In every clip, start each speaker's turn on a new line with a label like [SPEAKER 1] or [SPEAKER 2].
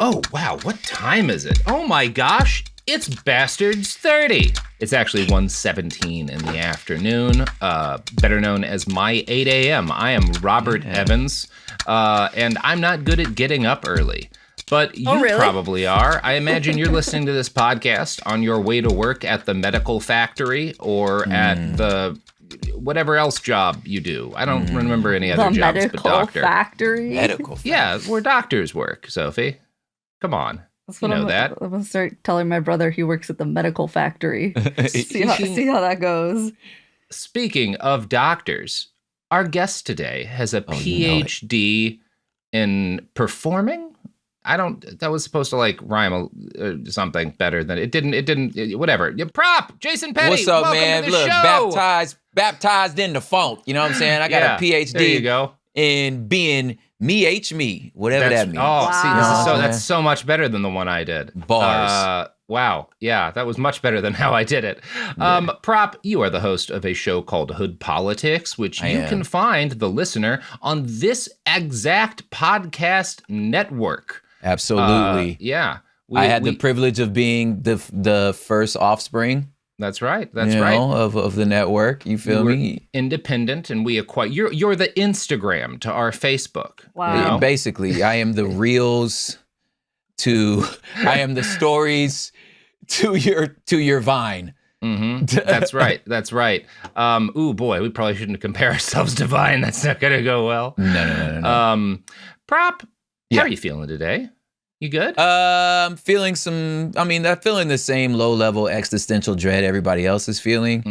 [SPEAKER 1] Oh, wow. What time is it? Oh, my gosh. It's Bastards 30. It's actually 1:17 in the afternoon, better known as my 8 a.m. I am Robert Evans, and I'm not good at getting up early. But you probably are. I imagine you're listening to this podcast on your way to work at the medical factory or at the whatever else job you do. I don't remember any other jobs but doctor.
[SPEAKER 2] Medical factory?
[SPEAKER 1] Yeah, where doctors work, Sophie. Come on.
[SPEAKER 3] That's what I'm going to start telling my brother he works at the medical factory. see how that goes.
[SPEAKER 1] Speaking of doctors, our guest today has a PhD in performing. That was supposed to like rhyme something better than it didn't, whatever. Prop, Jason Petty.
[SPEAKER 2] What's up, man?
[SPEAKER 1] To the
[SPEAKER 2] Look,
[SPEAKER 1] show.
[SPEAKER 2] baptized in the funk. You know what I'm saying? I got a PhD
[SPEAKER 1] there you go.
[SPEAKER 2] in being me, whatever that means.
[SPEAKER 1] Oh,
[SPEAKER 3] wow.
[SPEAKER 1] See, that's so much better than the one I did.
[SPEAKER 2] Bars.
[SPEAKER 1] Wow. Yeah, that was much better than how I did it. Prop, you are the host of a show called Hood Politics, which you can find, the listener, on this exact podcast network.
[SPEAKER 2] Absolutely.
[SPEAKER 1] Yeah.
[SPEAKER 2] I had the privilege of being the first offspring.
[SPEAKER 1] That's right.
[SPEAKER 2] Of the network. You feel me?
[SPEAKER 1] Independent, and we acquire. You're the Instagram to our Facebook.
[SPEAKER 3] Wow.
[SPEAKER 1] You know?
[SPEAKER 2] Basically, I am the reels I am the stories to your Vine.
[SPEAKER 1] Mm-hmm. That's right. Ooh, boy, we probably shouldn't compare ourselves to Vine. That's not going to go well.
[SPEAKER 2] No.
[SPEAKER 1] Prop, how are you feeling today? You good?
[SPEAKER 2] I'm feeling the same low-level existential dread everybody else is feeling.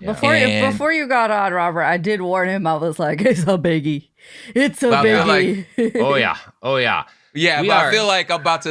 [SPEAKER 3] Before you got on, Robert, I did warn him. I was like, it's a biggie. It's a biggie.
[SPEAKER 1] Oh yeah.
[SPEAKER 2] Yeah, I feel like you about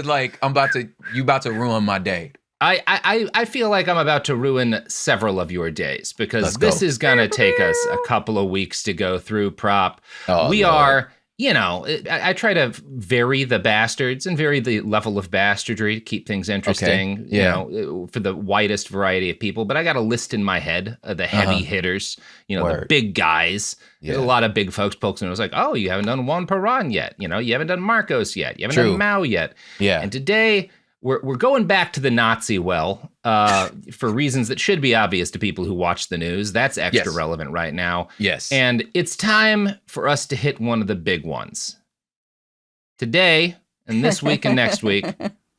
[SPEAKER 2] to ruin my day.
[SPEAKER 1] I feel like I'm about to ruin several of your days because this is going to take us a couple of weeks to go through, Prop. We are, I try to vary the bastards and vary the level of bastardry to keep things interesting, for the widest variety of people. But I got a list in my head of the heavy hitters, the big guys. There's a lot of big folks. And it was like, oh, you haven't done Juan Perón yet. You haven't done Marcos yet. You haven't done Mao yet. Yeah. And today we're going back to the Nazi well for reasons that should be obvious to people who watch the news. That's extra relevant right now.
[SPEAKER 2] Yes.
[SPEAKER 1] And it's time for us to hit one of the big ones. Today, and this week and next week,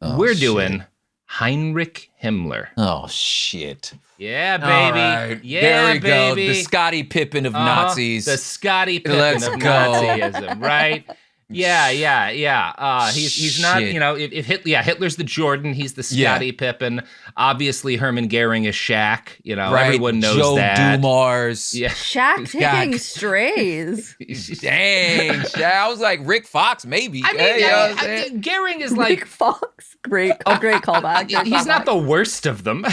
[SPEAKER 1] we're doing Heinrich Himmler.
[SPEAKER 2] Oh, shit.
[SPEAKER 1] Yeah, baby.
[SPEAKER 2] Right.
[SPEAKER 1] Yeah,
[SPEAKER 2] there we
[SPEAKER 1] baby.
[SPEAKER 2] Go. The Scottie Pippen of Nazis.
[SPEAKER 1] The Scottie Pippen of Nazism, right? Yeah. He's not, if Hitler's the Jordan, he's the Scottie Pippen. Obviously, Hermann Goering is Shaq. Everyone knows
[SPEAKER 2] Joe
[SPEAKER 1] that.
[SPEAKER 2] Dumars.
[SPEAKER 1] Yeah.
[SPEAKER 3] Shaq taking strays.
[SPEAKER 2] Dang, Shaq. I was like Rick Fox, maybe.
[SPEAKER 1] I mean, Goering is like
[SPEAKER 3] Rick Fox. Great callback.
[SPEAKER 1] He's not the worst of them.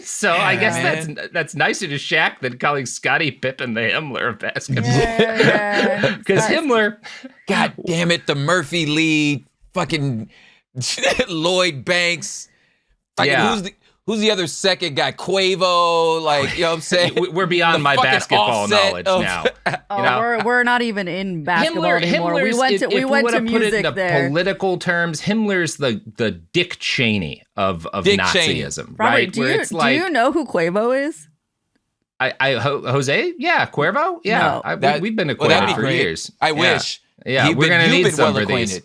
[SPEAKER 1] So I guess that's nicer to Shaq than calling Scottie Pippen the Himmler of basketball. Because Himmler,
[SPEAKER 2] God damn it, the Murphy Lee, fucking Lloyd Banks. Who's the other second guy? Quavo, you know what I'm saying?
[SPEAKER 1] We're beyond my basketball knowledge now.
[SPEAKER 3] We're not even in basketball anymore. We went to music
[SPEAKER 1] in
[SPEAKER 3] there.
[SPEAKER 1] Political terms, Himmler's the Dick Cheney of
[SPEAKER 2] Dick
[SPEAKER 1] Nazism,
[SPEAKER 3] Robert,
[SPEAKER 1] right?
[SPEAKER 3] do you know who Quavo is?
[SPEAKER 1] Jose? Yeah, Cuervo? Yeah,
[SPEAKER 3] no.
[SPEAKER 1] We've been acquainted for years.
[SPEAKER 2] I wish.
[SPEAKER 1] Yeah, we're gonna need some of these.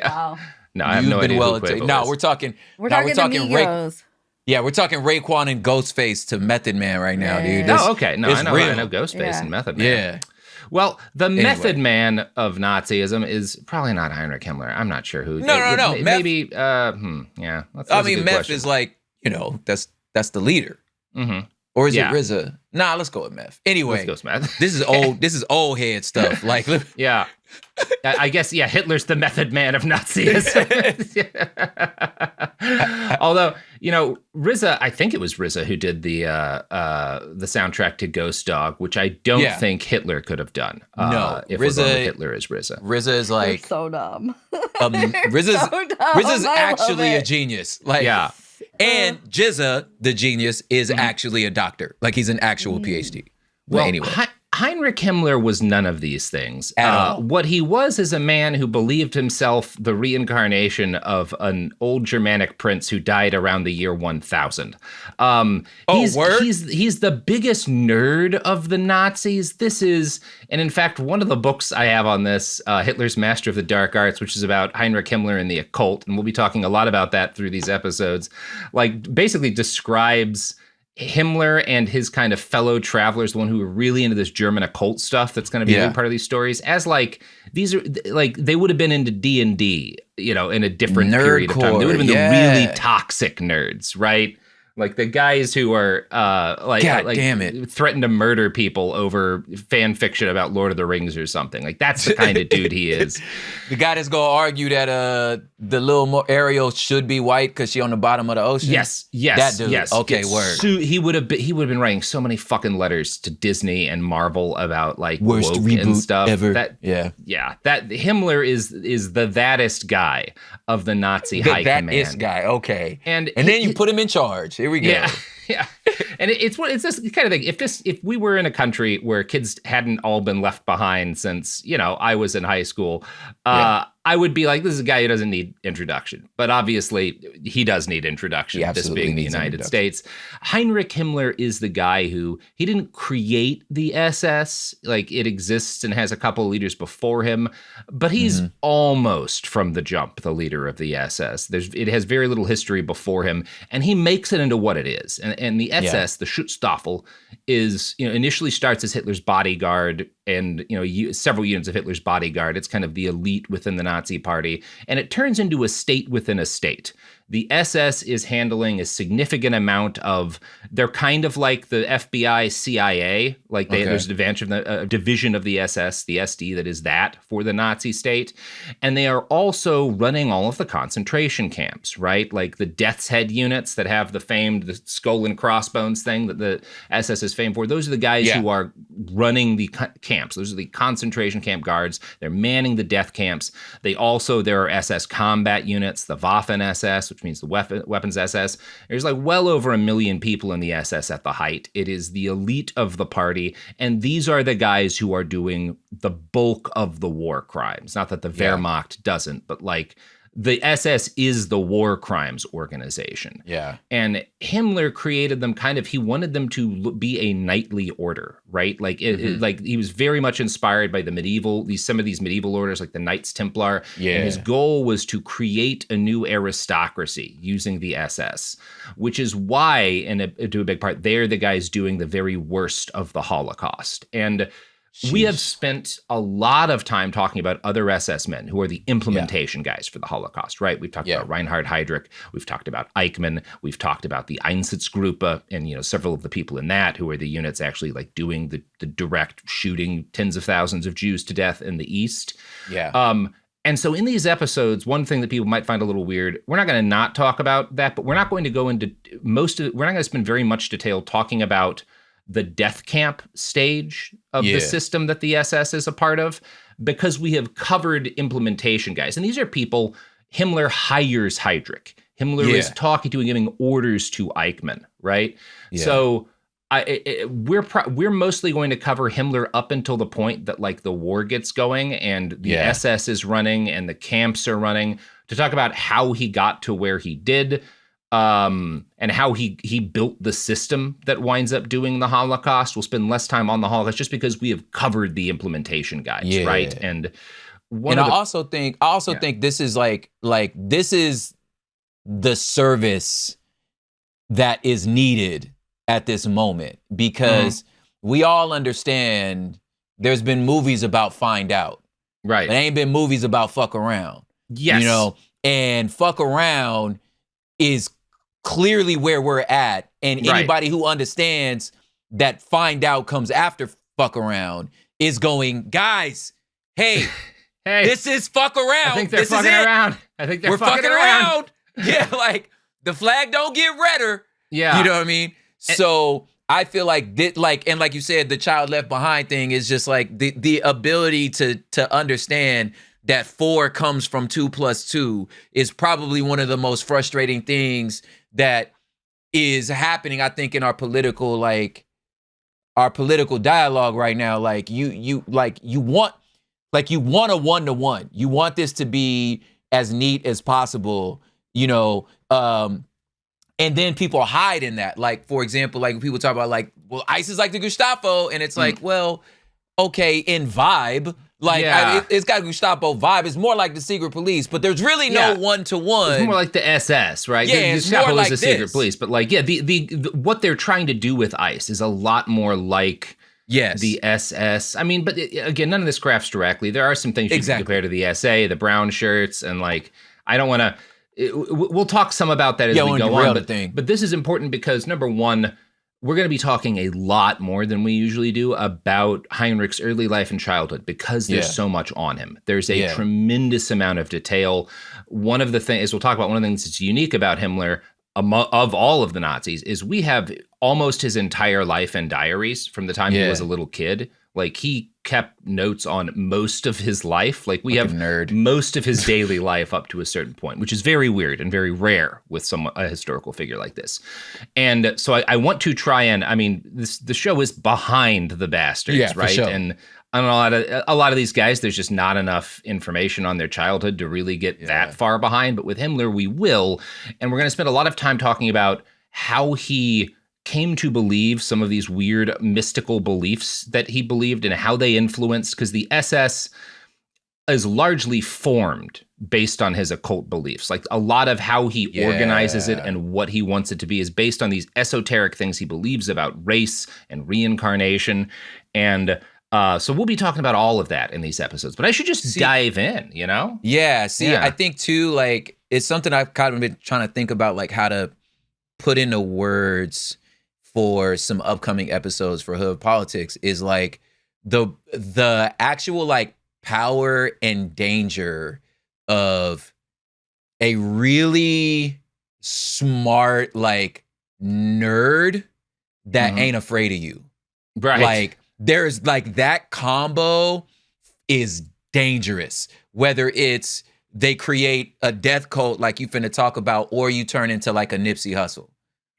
[SPEAKER 3] Wow.
[SPEAKER 1] No, I have no idea who Quavo is.
[SPEAKER 2] No, we're talking
[SPEAKER 3] Amigos.
[SPEAKER 2] We're talking Raekwon and Ghostface to Method Man right now, dude.
[SPEAKER 1] Okay. No, I know Ghostface and Method Man.
[SPEAKER 2] Yeah.
[SPEAKER 1] Well, the Method Man of Nazism is probably not Heinrich Himmler. I'm not sure who.
[SPEAKER 2] No.
[SPEAKER 1] Maybe. Yeah.
[SPEAKER 2] Meth is like, that's the leader.
[SPEAKER 1] Mm-hmm.
[SPEAKER 2] Or is it RZA? Nah, let's go with Meth. Anyway,
[SPEAKER 1] let's go with Meth.
[SPEAKER 2] This is old. This is old head stuff.
[SPEAKER 1] Yeah. I guess, Hitler's the Method Man of Nazism. Although, RZA, I think it was RZA who did the soundtrack to Ghost Dog, which I don't think Hitler could have done.
[SPEAKER 2] No,
[SPEAKER 1] if Hitler is RZA.
[SPEAKER 2] RZA is like
[SPEAKER 3] so dumb.
[SPEAKER 2] RZA's actually a genius. And Jizza, the genius, is actually a doctor. He's an actual PhD. Well, anyway.
[SPEAKER 1] Heinrich Himmler was none of these things.
[SPEAKER 2] At all.
[SPEAKER 1] What he was is a man who believed himself the reincarnation of an old Germanic prince who died around the year 1000. He's the biggest nerd of the Nazis. And in fact, one of the books I have on this, Hitler's Master of the Dark Arts, which is about Heinrich Himmler and the occult, and we'll be talking a lot about that through these episodes, like basically describes Himmler and his kind of fellow travelers, the one who are really into this German occult stuff that's going to be a big part of these stories, as like, these are like, they would have been into D&D, in a different period of time. They would have been the really toxic nerds, right? Like the guys who are damn it, threaten to murder people over fan fiction about Lord of the Rings or something. Like that's the kind of dude he is.
[SPEAKER 2] The guy that's gonna argue that the little Ariel should be white because she on the bottom of the ocean.
[SPEAKER 1] Yes.
[SPEAKER 2] That dude.
[SPEAKER 1] Yes.
[SPEAKER 2] Okay, word.
[SPEAKER 1] He would have been writing so many fucking letters to Disney and Marvel about like
[SPEAKER 2] worst
[SPEAKER 1] woke
[SPEAKER 2] reboot
[SPEAKER 1] and stuff.
[SPEAKER 2] ever.
[SPEAKER 1] That Himmler is the thatest guy of the Nazi high command.
[SPEAKER 2] That guy. Okay.
[SPEAKER 1] And
[SPEAKER 2] then you put him in charge. Here we go.
[SPEAKER 1] Yeah. And it's this kind of thing. If we were in a country where kids hadn't all been left behind since, I was in high school, I would be like, this is a guy who doesn't need introduction. But obviously, he does need introduction, this being the United States. Heinrich Himmler is the guy he didn't create the SS. Like, it exists and has a couple of leaders before him. But he's almost from the jump the leader of the SS. It has very little history before him. And he makes it into what it is. And the SS, the Schutzstaffel, is, initially starts as Hitler's bodyguard and, several units of Hitler's bodyguard. It's kind of the elite within the Nazi party, and it turns into a state within a state. The SS is handling a significant amount of, they're kind of like the FBI, CIA, there's an advantage of a division of the SS, the SD, that is that for the Nazi state. And they are also running all of the concentration camps, right? Like the Death's Head units that have the skull and crossbones thing that the SS is famed for. Those are the guys who are running the camps. Those are the concentration camp guards. They're manning the death camps. There are SS combat units, the Waffen-SS, which means the weapons SS. There's like well over 1 million people in the SS at the height. It is the elite of the party, and these are the guys who are doing the bulk of the war crimes. Not that the Wehrmacht doesn't, but like the SS is the war crimes organization.
[SPEAKER 2] Yeah. And
[SPEAKER 1] Himmler created them he wanted them to be a knightly order, right? Like he was very much inspired by some of these medieval orders, like the Knights Templar. Yeah. And his goal was to create a new aristocracy using the SS, which is why, to a big part, they're the guys doing the very worst of the Holocaust. And we have spent a lot of time talking about other SS men who are the implementation guys for the Holocaust, right? We've talked about Reinhard Heydrich. We've talked about Eichmann. We've talked about the Einsatzgruppe and, several of the people in that who are the units actually like doing the direct shooting tens of thousands of Jews to death in the East.
[SPEAKER 2] Yeah.
[SPEAKER 1] And so in these episodes, one thing that people might find a little weird, we're not going to not talk about that, but we're not going to go into we're not going to spend very much detail talking about the death camp stage of the system that the SS is a part of, because we have covered implementation guys. And these are people, Himmler hires Heydrich. Himmler is talking to and giving orders to Eichmann, right? Yeah. So we're mostly going to cover Himmler up until the point that like the war gets going and the SS is running and the camps are running, to talk about how he got to where he did, and how he built the system that winds up doing the Holocaust. We'll spend less time on the Holocaust just because we have covered the implementation guides, right? And
[SPEAKER 2] I also think this is like this is the service that is needed at this moment, because we all understand there's been movies about find out,
[SPEAKER 1] right?
[SPEAKER 2] There ain't been movies about fuck around, and fuck around is clearly where we're at, and anybody who understands that find out comes after fuck around is going, guys, hey, this is fuck around.
[SPEAKER 1] I think they're fucking around. We're fucking around.
[SPEAKER 2] Yeah, like the flag don't get redder.
[SPEAKER 1] Yeah,
[SPEAKER 2] you know what I mean. So I feel like and like you said, the child left behind thing is just like the ability to understand that 4 comes from 2 plus 2 is probably one of the most frustrating things that is happening, I think, in our political our political dialogue right now, like you want a 1-to-1. You want this to be as neat as possible, you know, and then people hide in that. Like, for example, like people talk about like, well, ICE is like the Gestapo, and it's like, well, okay, in vibe, like it's got a Gestapo vibe. It's more like the secret police, but there's really no 1-to-1.
[SPEAKER 1] It's more like the SS, right?
[SPEAKER 2] Yeah,
[SPEAKER 1] the Gestapo is the secret police, but like, the what they're trying to do with ICE is a lot more like the SS. I mean, but again, none of this graphs directly. There are some things you can compare to the SA, the brown shirts, and like, I don't want to. We'll talk some about that as we go on. But this is important because, number one, we're going to be talking a lot more than we usually do about Heinrich's early life and childhood because there's so much on him. There's a tremendous amount of detail. One of the things, we'll talk about, one of the things that's unique about Himmler, of all of the Nazis, is we have almost his entire life in diaries from the time he was a little kid. Like, he kept notes on most of his life. Like, we have most of his daily life up to a certain point, which is very weird and very rare with a historical figure like this. And so I want to try and, I mean, the show is behind the bastards, right? Sure. And on a lot of these guys, there's just not enough information on their childhood to really get that far behind. But with Himmler, we will. And we're going to spend a lot of time talking about how he came to believe some of these weird mystical beliefs that he believed and how they influenced, because the SS is largely formed based on his occult beliefs. Like, a lot of how he organizes it and what he wants it to be is based on these esoteric things he believes about race and reincarnation. And so we'll be talking about all of that in these episodes, but I should just dive in, you know?
[SPEAKER 2] Yeah. I think too, like, it's something I've kind of been trying to think about, like, how to put into words for some upcoming episodes for Hood Politics, is like the actual like power and danger of a really smart like nerd that ain't afraid of you.
[SPEAKER 1] Right.
[SPEAKER 2] Like, there's like that combo is dangerous. Whether it's they create a death cult like you finna talk about, or you turn into like a Nipsey Hussle.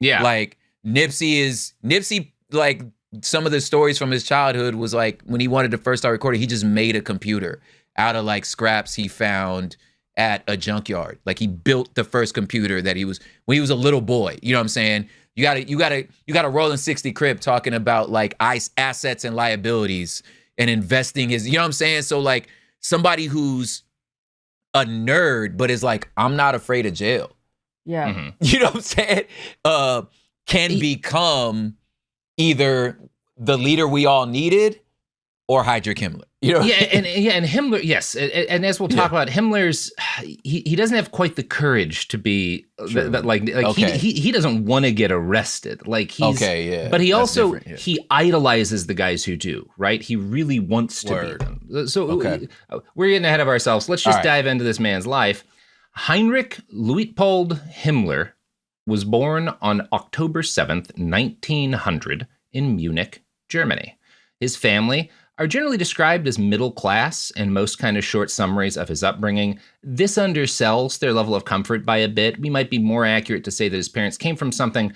[SPEAKER 1] Yeah.
[SPEAKER 2] Like, Nipsey, like, some of the stories from his childhood was like, when he wanted to first start recording, he just made a computer out of like scraps he found at a junkyard. Like, he built the first computer that when he was a little boy. You know what I'm saying? You got a Rolling 60 crib talking about like ICE assets and liabilities and investing you know what I'm saying? So like, somebody who's a nerd, but is like, I'm not afraid of jail.
[SPEAKER 3] Yeah.
[SPEAKER 2] You know what I'm saying? Can become either the leader we all needed or Heinrich Himmler. You know?
[SPEAKER 1] And Himmler, yes. And as we'll talk about, Himmler's, he doesn't have quite the courage to be he doesn't want to get arrested. Like, he's but he also he idolizes the guys who do, right? He really wants to be them. So we're getting ahead of ourselves. Let's just dive into this man's life. Heinrich Luitpold Himmler was born on October 7th, 1900 in Munich, Germany. His family are generally described as middle class in most kind of short summaries of his upbringing. This undersells their level of comfort by a bit. We might be more accurate to say that his parents came from something,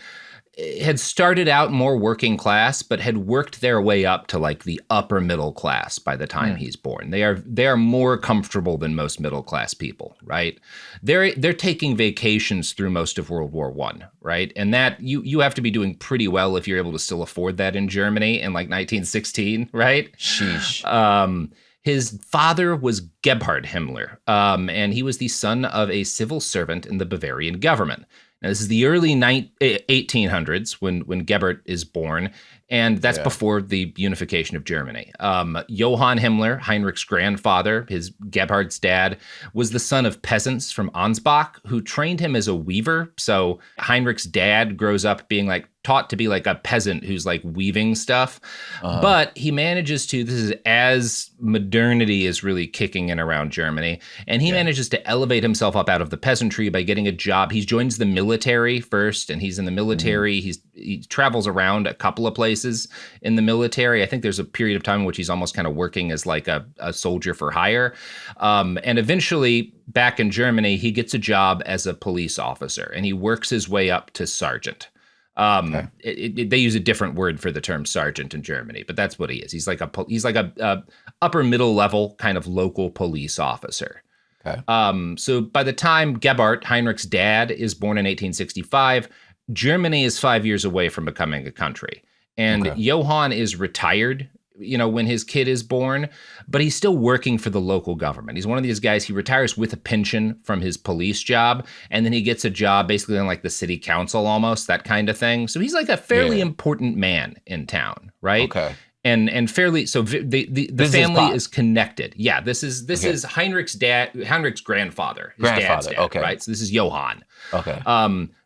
[SPEAKER 1] had started out more working class, but had worked their way up to like the upper middle class by the time he's born. They are more comfortable than most middle class people, right? They're taking vacations through most of World War I, right? And that you have to be doing pretty well if you're able to still afford that in Germany in like 1916, right?
[SPEAKER 2] Sheesh.
[SPEAKER 1] His father was Gebhard Himmler, and he was the son of a civil servant in the Bavarian government. Now, this is the early 1800s when Gebhard is born, and that's before the unification of Germany. Johann Himmler, Heinrich's grandfather, his Gebhard's dad, was the son of peasants from Ansbach who trained him as a weaver. So Heinrich's dad grows up being like taught to be like a peasant who's like weaving stuff. But he manages to, this is as modernity is really kicking in around Germany, and he manages to elevate himself up out of the peasantry by getting a job. He joins the military first, and he's in the military. He travels around a couple of places in the military. I think there's a period of time in which he's almost kind of working as like a soldier for hire. And eventually, back in Germany, he gets a job as a police officer, and he works his way up to sergeant. They use a different word for the term sergeant in Germany, but that's what he is. He's like a upper middle level kind of local police officer.
[SPEAKER 2] Okay.
[SPEAKER 1] So by the time Gebhardt, Heinrich's dad, is born in 1865, Germany is 5 years away from becoming a country. And Johann is retired, when his kid is born, but he's still working for the local government. He's one of these guys, he retires with a pension from his police job, and then he gets a job basically in like the city council almost, that kind of thing. So he's like a fairly important man in town, right?
[SPEAKER 2] Okay.
[SPEAKER 1] And fairly, so the family is connected. Yeah, this is Heinrich's grandfather, his dad's dad, right? So this is Johann.
[SPEAKER 2] Okay.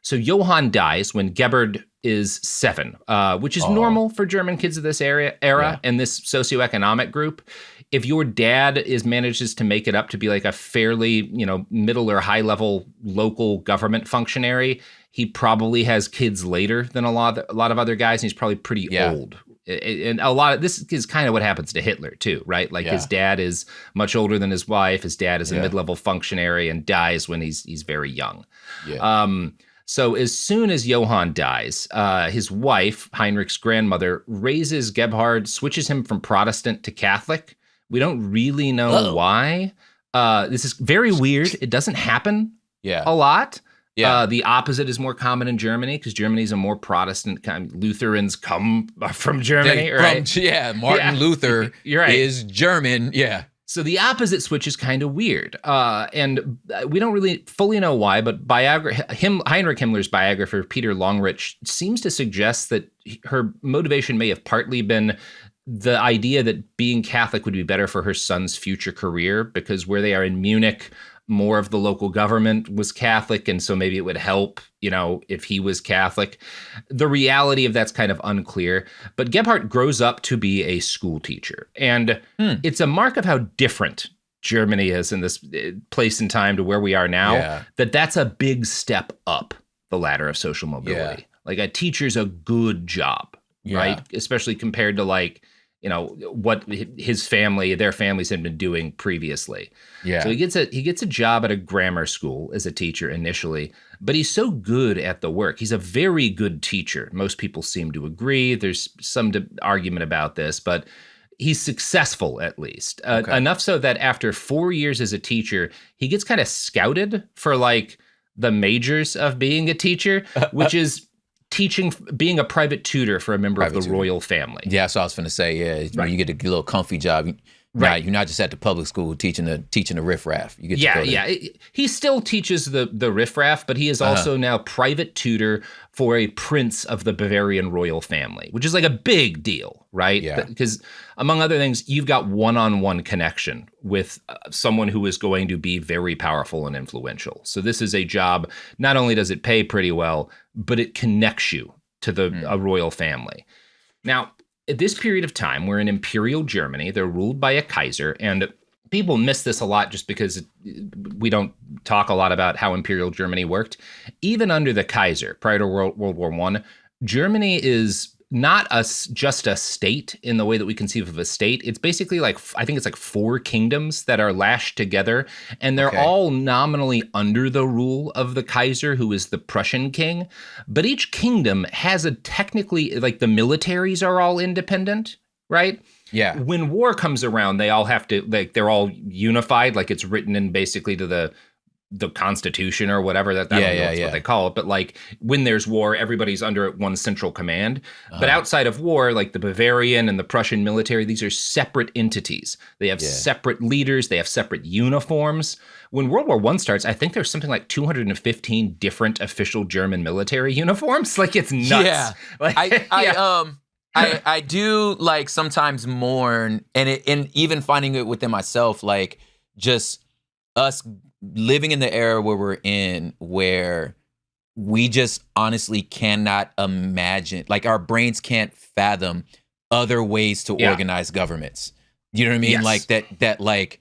[SPEAKER 1] So Johann dies when Gebhard is 7, which is normal for German kids of this era and this socioeconomic group. If your dad manages to make it up to be like a fairly, middle or high level local government functionary, he probably has kids later than a lot of other guys, and he's probably pretty old. And a lot of this is kind of what happens to Hitler too, right? Like his dad is much older than his wife. His dad is a mid-level functionary and dies when he's very young. Yeah. So as soon as Johann dies, his wife, Heinrich's grandmother, raises Gebhard, switches him from Protestant to Catholic. We don't really know why. This is very weird. It doesn't happen a lot. Yeah. The opposite is more common in Germany because Germany is a more Protestant kind. Lutherans come from Germany, right?
[SPEAKER 2] Martin Luther is German. Yeah.
[SPEAKER 1] So the opposite switch is kind of weird. And we don't really fully know why, but Heinrich Himmler's biographer, Peter Longrich, seems to suggest that her motivation may have partly been the idea that being Catholic would be better for her son's future career, because where they are in Munich, more of the local government was Catholic, and so maybe it would help, if he was Catholic. The reality of that's kind of unclear, but Gebhardt grows up to be a school teacher, and it's a mark of how different Germany is in this place and time to where we are now, that's a big step up the ladder of social mobility. Like a teacher's a good job, right? Especially compared to like, what their families had been doing previously. Yeah. So he gets a job at a grammar school as a teacher initially, but he's so good at the work. He's a very good teacher. Most people seem to agree. There's some argument about this, but he's successful at least. Enough so that after 4 years as a teacher, he gets kind of scouted for like the majors of being a teacher, which is teaching, being a private tutor for a member of the royal family.
[SPEAKER 2] Yeah, so I was going to say, you get a little comfy job. Right. You're not just at the public school teaching the riffraff. You get to go there.
[SPEAKER 1] He still teaches the riffraff, but he is also now private tutor for a prince of the Bavarian royal family, which is like a big deal, right? Yeah. Because among other things, you've got one-on-one connection with someone who is going to be very powerful and influential. So this is a job, not only does it pay pretty well, but it connects you to a royal family. Now, at this period of time, we're in Imperial Germany. They're ruled by a Kaiser, and people miss this a lot just because we don't talk a lot about how Imperial Germany worked. Even under the Kaiser, prior to World War I, Germany is not just a state in the way that we conceive of a state. It's basically like, I think it's like 4 kingdoms that are lashed together, and they're all nominally under the rule of the Kaiser, who is the Prussian king. But each kingdom has technically, like the militaries are all independent, right? Yeah. When war comes around, they all have to, like, they're all unified, like it's written in basically to the Constitution or whatever that what they call it. But like when there's war, everybody's under one central command. But outside of war, like the Bavarian and the Prussian military, these are separate entities. They have separate leaders. They have separate uniforms. When World War I starts, I think there's something like 215 different official German military uniforms. Like it's nuts.
[SPEAKER 2] Yeah.
[SPEAKER 1] Like,
[SPEAKER 2] I do like sometimes mourn, and even finding it within myself, like just us living in the era where we're in, where we just honestly cannot imagine, like our brains can't fathom other ways to organize governments. You know what I mean? Yes. Like that like,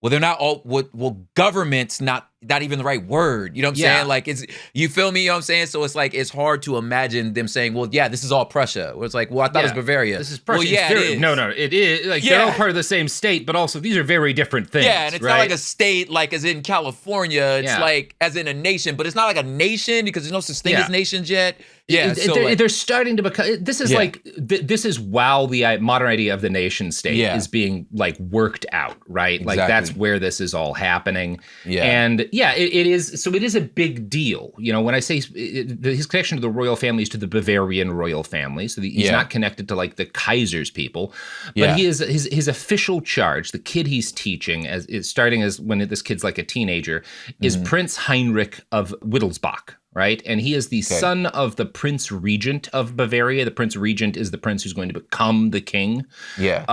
[SPEAKER 2] well, they're not all, well, governments, not not even the right word. You know what I'm saying? Like, you feel me? You know what I'm saying? So it's like, it's hard to imagine them saying, well, yeah, this is all Prussia. Where it's like, well, I thought it was Bavaria.
[SPEAKER 1] This is Prussia.
[SPEAKER 2] Well, yeah, it is.
[SPEAKER 1] No, it is. Like, they're all part of the same state, but also these are very different things.
[SPEAKER 2] Yeah, and it's not like a state, like as in California. It's like as in a nation, but it's not like a nation because there's no such thing as nations yet. Yeah, so
[SPEAKER 1] they're starting to become. This is like this is while the modern idea of the nation state is being like worked out, right? Like that's where this is all happening. Yeah, and it is. So it is a big deal. You know, when I say his connection to the royal family is to the Bavarian royal family, so he's not connected to like the Kaiser's people, but he is his official charge. The kid he's teaching starting as when this kid's like a teenager is Prince Heinrich of Wittelsbach. Right. And he is the son of the Prince Regent of Bavaria. The Prince Regent is the prince who's going to become the king. Yeah.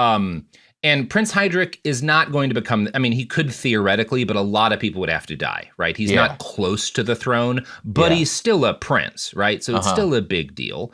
[SPEAKER 1] And Prince Heinrich is not going to become, I mean, he could theoretically, but a lot of people would have to die, right? He's not close to the throne, but he's still a prince, right? So it's still a big deal.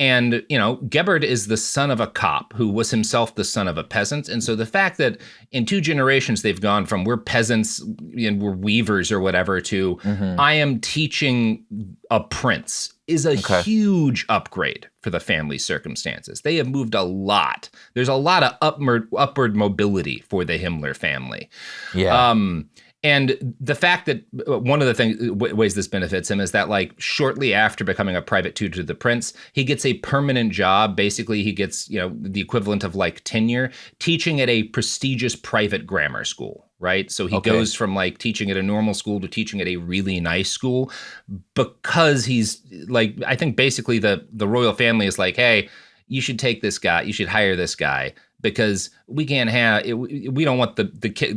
[SPEAKER 1] And, you know, Gebhard is the son of a cop who was himself the son of a peasant. And so the fact that in 2 generations they've gone from we're peasants and we're weavers or whatever to I am teaching a prince is a huge upgrade for the family's circumstances. They have moved a lot. There's a lot of upward mobility for the Himmler family. Yeah. And the fact that one of the ways this benefits him is that, like, shortly after becoming a private tutor to the prince, he gets a permanent job. Basically, he gets, you know, the equivalent of like tenure, teaching at a prestigious private grammar school, right? So he goes from like teaching at a normal school to teaching at a really nice school because he's like, I think basically the royal family is like, hey, you should take this guy, you should hire this guy. Because we can't have, we don't want the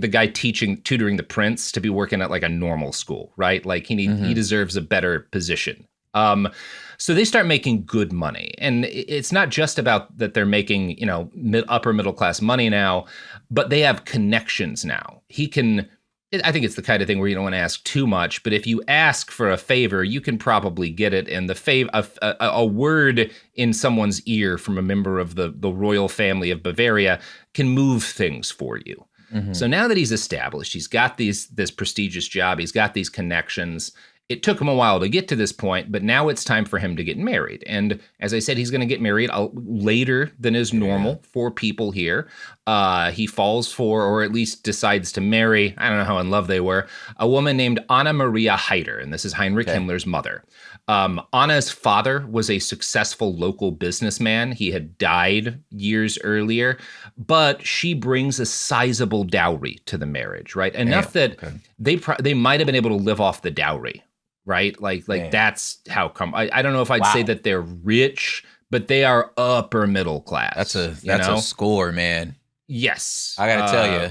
[SPEAKER 1] guy tutoring the prince to be working at like a normal school, right? Like he deserves a better position. So they start making good money, and it's not just about that they're making, you know, upper middle class money now, but they have connections now. I think it's the kind of thing where you don't want to ask too much, but if you ask for a favor, you can probably get it. And a word in someone's ear from a member of the royal family of Bavaria can move things for you. So now that he's established, he's got this prestigious job, he's got these connections. It took him a while to get to this point, but now it's time for him to get married. And as I said, he's going to get married later than is normal for people here. He falls for, or at least decides to marry, I don't know how in love they were, a woman named Anna Maria Heider, and this is Heinrich Himmler's mother. Anna's father was a successful local businessman. He had died years earlier, but she brings a sizable dowry to the marriage, right? Enough that they might have been able to live off the dowry. Right? Like that's how come. I don't know if I'd say that they're rich, but they are upper middle class.
[SPEAKER 2] That's a score, man.
[SPEAKER 1] Yes.
[SPEAKER 2] I gotta tell you,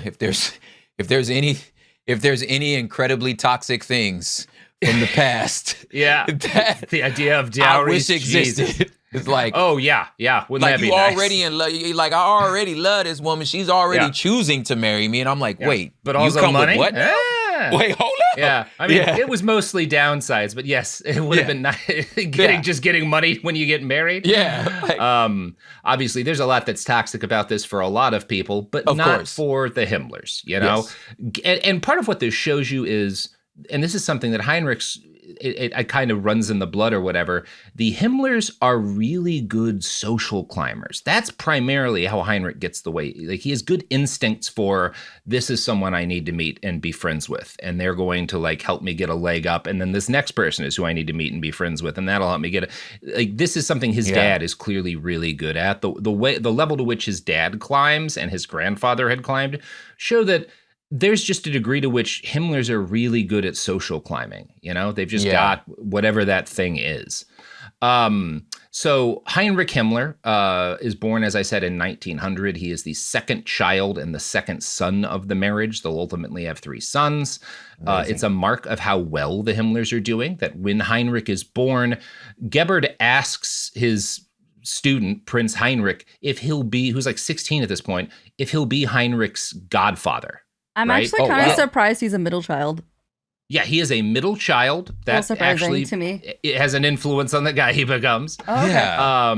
[SPEAKER 2] if there's any incredibly toxic things from the past,
[SPEAKER 1] the idea of dowries
[SPEAKER 2] I wish existed. It's like,
[SPEAKER 1] oh yeah. Wouldn't
[SPEAKER 2] like
[SPEAKER 1] that be
[SPEAKER 2] you
[SPEAKER 1] nice?
[SPEAKER 2] already in love. Like, I already love this woman. She's already choosing to marry me, and I'm like, wait,
[SPEAKER 1] but also
[SPEAKER 2] you come
[SPEAKER 1] money.
[SPEAKER 2] With what? Wait, hold up.
[SPEAKER 1] Yeah, I mean, it was mostly downsides, but yes, it would have been nice getting money when you get married.
[SPEAKER 2] Yeah.
[SPEAKER 1] Obviously, there's a lot that's toxic about this for a lot of people, but not for the Himmlers, you know? Yes. And part of what this shows you is, and this is something that Heinrich's, it kind of runs in the blood or whatever, the Himmlers are really good social climbers. That's primarily how Heinrich gets the way. Like, he has good instincts for, this is someone I need to meet and be friends with, and they're going to like help me get a leg up, and then this next person is who I need to meet and be friends with, and that'll help me get like, this is something his dad is clearly really good at. The level to which his dad climbs and his grandfather had climbed show that there's just a degree to which Himmlers are really good at social climbing. You know, they've just got whatever that thing is. So Heinrich Himmler is born, as I said, in 1900. He is the second child and the second son of the marriage. They'll ultimately have 3 sons. It's a mark of how well the Himmlers are doing that when Heinrich is born, Gebhard asks his student, Prince Heinrich, if he'll be, who's like 16 at this point, if he'll be Heinrich's godfather.
[SPEAKER 3] I'm actually kind of surprised he's a middle child.
[SPEAKER 1] Yeah, he is a middle child. That actually
[SPEAKER 3] to me.
[SPEAKER 1] It has an influence on the guy he becomes.
[SPEAKER 3] Oh, okay.
[SPEAKER 1] Yeah.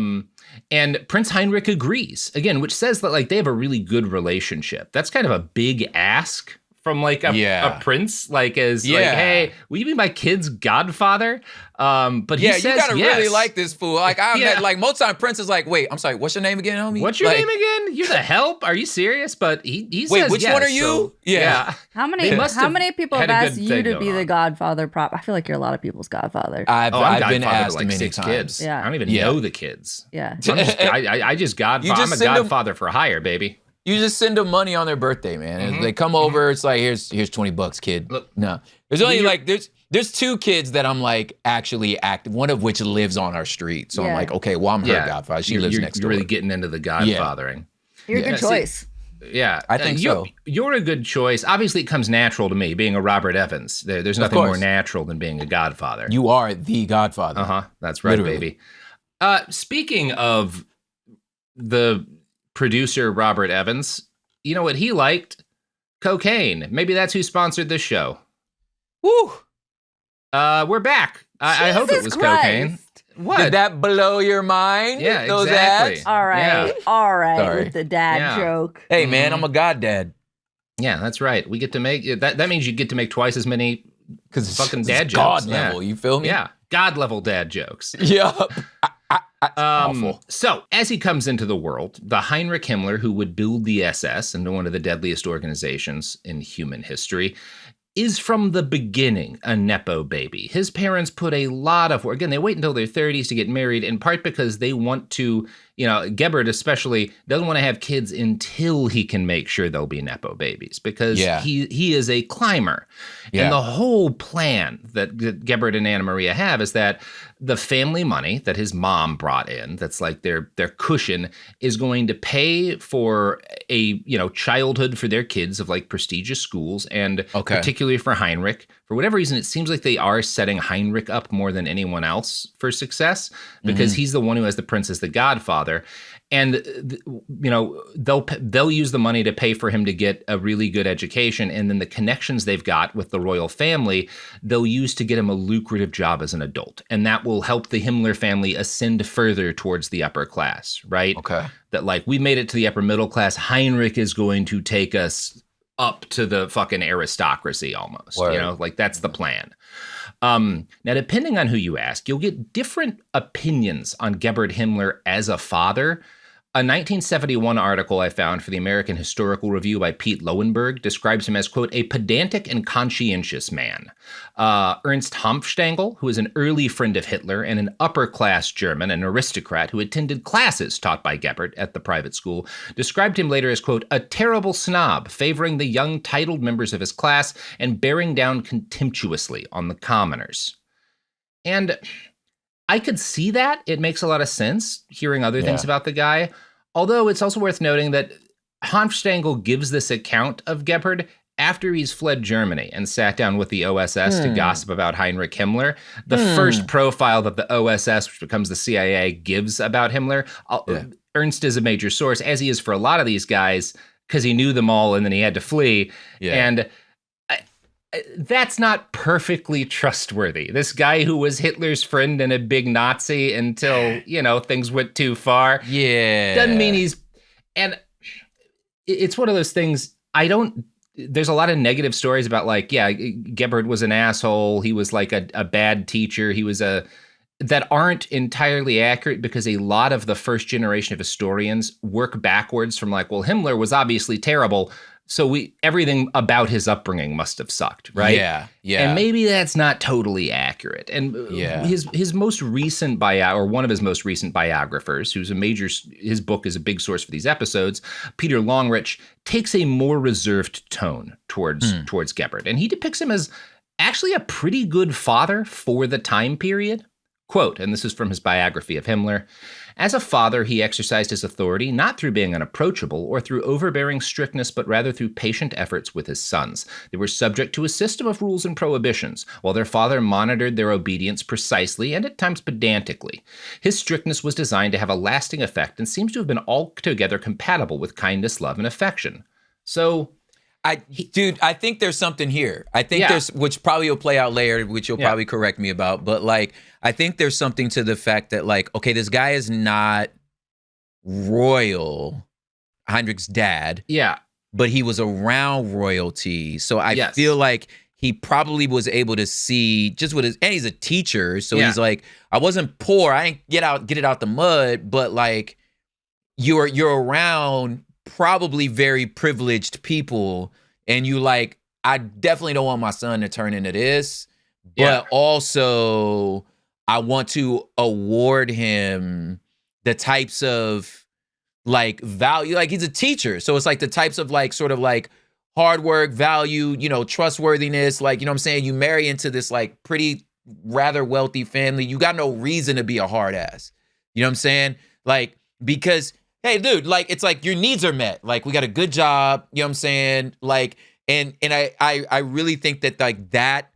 [SPEAKER 1] And Prince Heinrich agrees, again, which says that like they have a really good relationship. That's kind of a big ask from like a prince, like as like, hey, will you be my kid's godfather? But he says
[SPEAKER 2] you gotta
[SPEAKER 1] yes.
[SPEAKER 2] really like this fool. Like like most time Prince is like, wait, I'm sorry, what's your name again, homie?
[SPEAKER 1] What's your name again? You're the help? Are you serious? But he says
[SPEAKER 2] which
[SPEAKER 1] yes,
[SPEAKER 2] one are you?
[SPEAKER 1] So,
[SPEAKER 2] yeah.
[SPEAKER 3] How many people have asked you to be the godfather prop? I feel like you're a lot of people's godfather.
[SPEAKER 2] I've been asked like many 6 times.
[SPEAKER 1] Kids. Yeah. I don't even know the kids.
[SPEAKER 3] Yeah.
[SPEAKER 1] I just godfather. I'm a godfather for hire, baby.
[SPEAKER 2] You just send them money on their birthday, man. They come over, it's like, here's $20, kid. Look, no. There's only like there's 2 kids that I'm like actually active, one of which lives on our street. So I'm like, okay, well, I'm her godfather. She lives next door.
[SPEAKER 1] You're really getting into the godfathering.
[SPEAKER 3] You're a good choice.
[SPEAKER 1] I think so. You're a good choice. Obviously, it comes natural to me, being a Robert Evans. There's nothing more natural than being a godfather.
[SPEAKER 2] You are the godfather.
[SPEAKER 1] That's right, baby. Speaking of the producer Robert Evans, you know what he liked? Cocaine. Maybe that's who sponsored this show.
[SPEAKER 2] Woo!
[SPEAKER 1] We're back. I hope it was cocaine. What?
[SPEAKER 2] Did that blow your mind?
[SPEAKER 1] Yeah,
[SPEAKER 2] those
[SPEAKER 1] exactly.
[SPEAKER 2] ads?
[SPEAKER 3] All right.
[SPEAKER 2] Sorry.
[SPEAKER 3] With the dad joke.
[SPEAKER 2] Hey, man, I'm a goddad.
[SPEAKER 1] Yeah, that's right. We get to make that. That means you get to make twice as many because fucking dad jokes.
[SPEAKER 2] God level, you feel me?
[SPEAKER 1] Yeah, God level dad jokes.
[SPEAKER 2] Yup. Awful.
[SPEAKER 1] So, as he comes into the world, the Heinrich Himmler, who would build the SS into one of the deadliest organizations in human history, is from the beginning a Nepo baby. His parents put a lot of work. Again, they wait until their 30s to get married, in part because they want to, Gebert especially doesn't want to have kids until he can make sure they'll be Nepo babies, because he is a climber. Yeah. And the whole plan that Gebert and Anna Maria have is that the family money that his mom brought in, that's like their cushion, is going to pay for a childhood for their kids of like prestigious schools, and particularly for Heinrich. For whatever reason, it seems like they are setting Heinrich up more than anyone else for success, because he's the one who has the prince as the godfather. And, they'll use the money to pay for him to get a really good education. And then the connections they've got with the royal family, they'll use to get him a lucrative job as an adult. And that will help the Himmler family ascend further towards the upper class, right? Okay. That like, we made it to the upper middle class. Heinrich is going to take us up to the fucking aristocracy almost. Word. Like that's the plan. Now, depending on who you ask, you'll get different opinions on Gebert Himmler as a father. A 1971 article I found for the American Historical Review by Pete Lowenberg describes him as, quote, a pedantic and conscientious man. Ernst Hanfstaengl, who is an early friend of Hitler and an upper-class German, an aristocrat who attended classes taught by Gebert at the private school, described him later as, quote, a terrible snob, favoring the young titled members of his class and bearing down contemptuously on the commoners. And I could see that. It makes a lot of sense hearing other things about the guy. Although it's also worth noting that Hanfstaengl gives this account of Gebert after he's fled Germany and sat down with the OSS to gossip about Heinrich Himmler. The first profile that the OSS, which becomes the CIA, gives about Himmler, Ernst is a major source, as he is for a lot of these guys, because he knew them all and then he had to flee. Yeah. And that's not perfectly trustworthy. This guy who was Hitler's friend and a big Nazi until, things went too far. Yeah. Doesn't mean he's... And it's one of those things, there's a lot of negative stories about like, Gebert was an asshole. He was like a bad teacher. He was that aren't entirely accurate, because a lot of the first generation of historians work backwards from like, well, Himmler was obviously terrible, so everything about his upbringing must have sucked, right? Yeah. And maybe that's not totally accurate. And his most recent one of his most recent biographers, his book is a big source for these episodes, Peter Longrich, takes a more reserved tone towards Gebert, and he depicts him as actually a pretty good father for the time period. Quote, and this is from his biography of Himmler, as a father, he exercised his authority not through being unapproachable or through overbearing strictness, but rather through patient efforts with his sons. They were subject to a system of rules and prohibitions, while their father monitored their obedience precisely and at times pedantically. His strictness was designed to have a lasting effect and seems to have been altogether compatible with kindness, love, and affection. So...
[SPEAKER 2] I think there's something here. I think which probably will play out later, which you'll probably correct me about. But like, I think there's something to the fact that like, okay, this guy is not royal, Heinrich's dad.
[SPEAKER 1] Yeah.
[SPEAKER 2] but he was around royalty. So I feel like he probably was able to see just with his, and he's a teacher. So he's like, I wasn't poor. I ain't get it out the mud, but like you're around probably very privileged people, and you like, I definitely don't want my son to turn into this, but also I want to award him the types of like value, like he's a teacher. So it's like the types of like sort of like hard work, value, you know, trustworthiness, like, you know what I'm saying? You marry into this like pretty rather wealthy family. You got no reason to be a hard ass. You know what I'm saying? Like, because, hey, dude, like, it's like your needs are met. Like, we got a good job, you know what I'm saying? Like, and I really think that like that,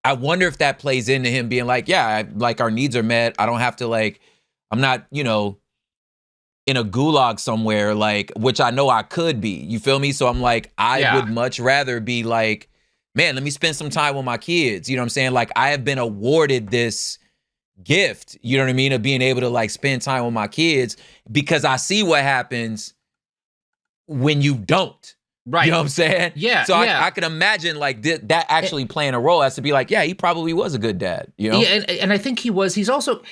[SPEAKER 2] I wonder if that plays into him being like, yeah, like our needs are met. I don't have to like, I'm not, you know, in a gulag somewhere, like, which I know I could be, you feel me? So I'm like, I would much rather be like, man, let me spend some time with my kids. You know what I'm saying? Like, I have been awarded this gift, you know what I mean? Of being able to like spend time with my kids, because I see what happens when you don't.
[SPEAKER 1] Right.
[SPEAKER 2] You know what I'm saying?
[SPEAKER 1] Yeah.
[SPEAKER 2] So I can imagine like that actually playing a role as to be like, yeah, he probably was a good dad, you know?
[SPEAKER 1] Yeah, and I think he's also,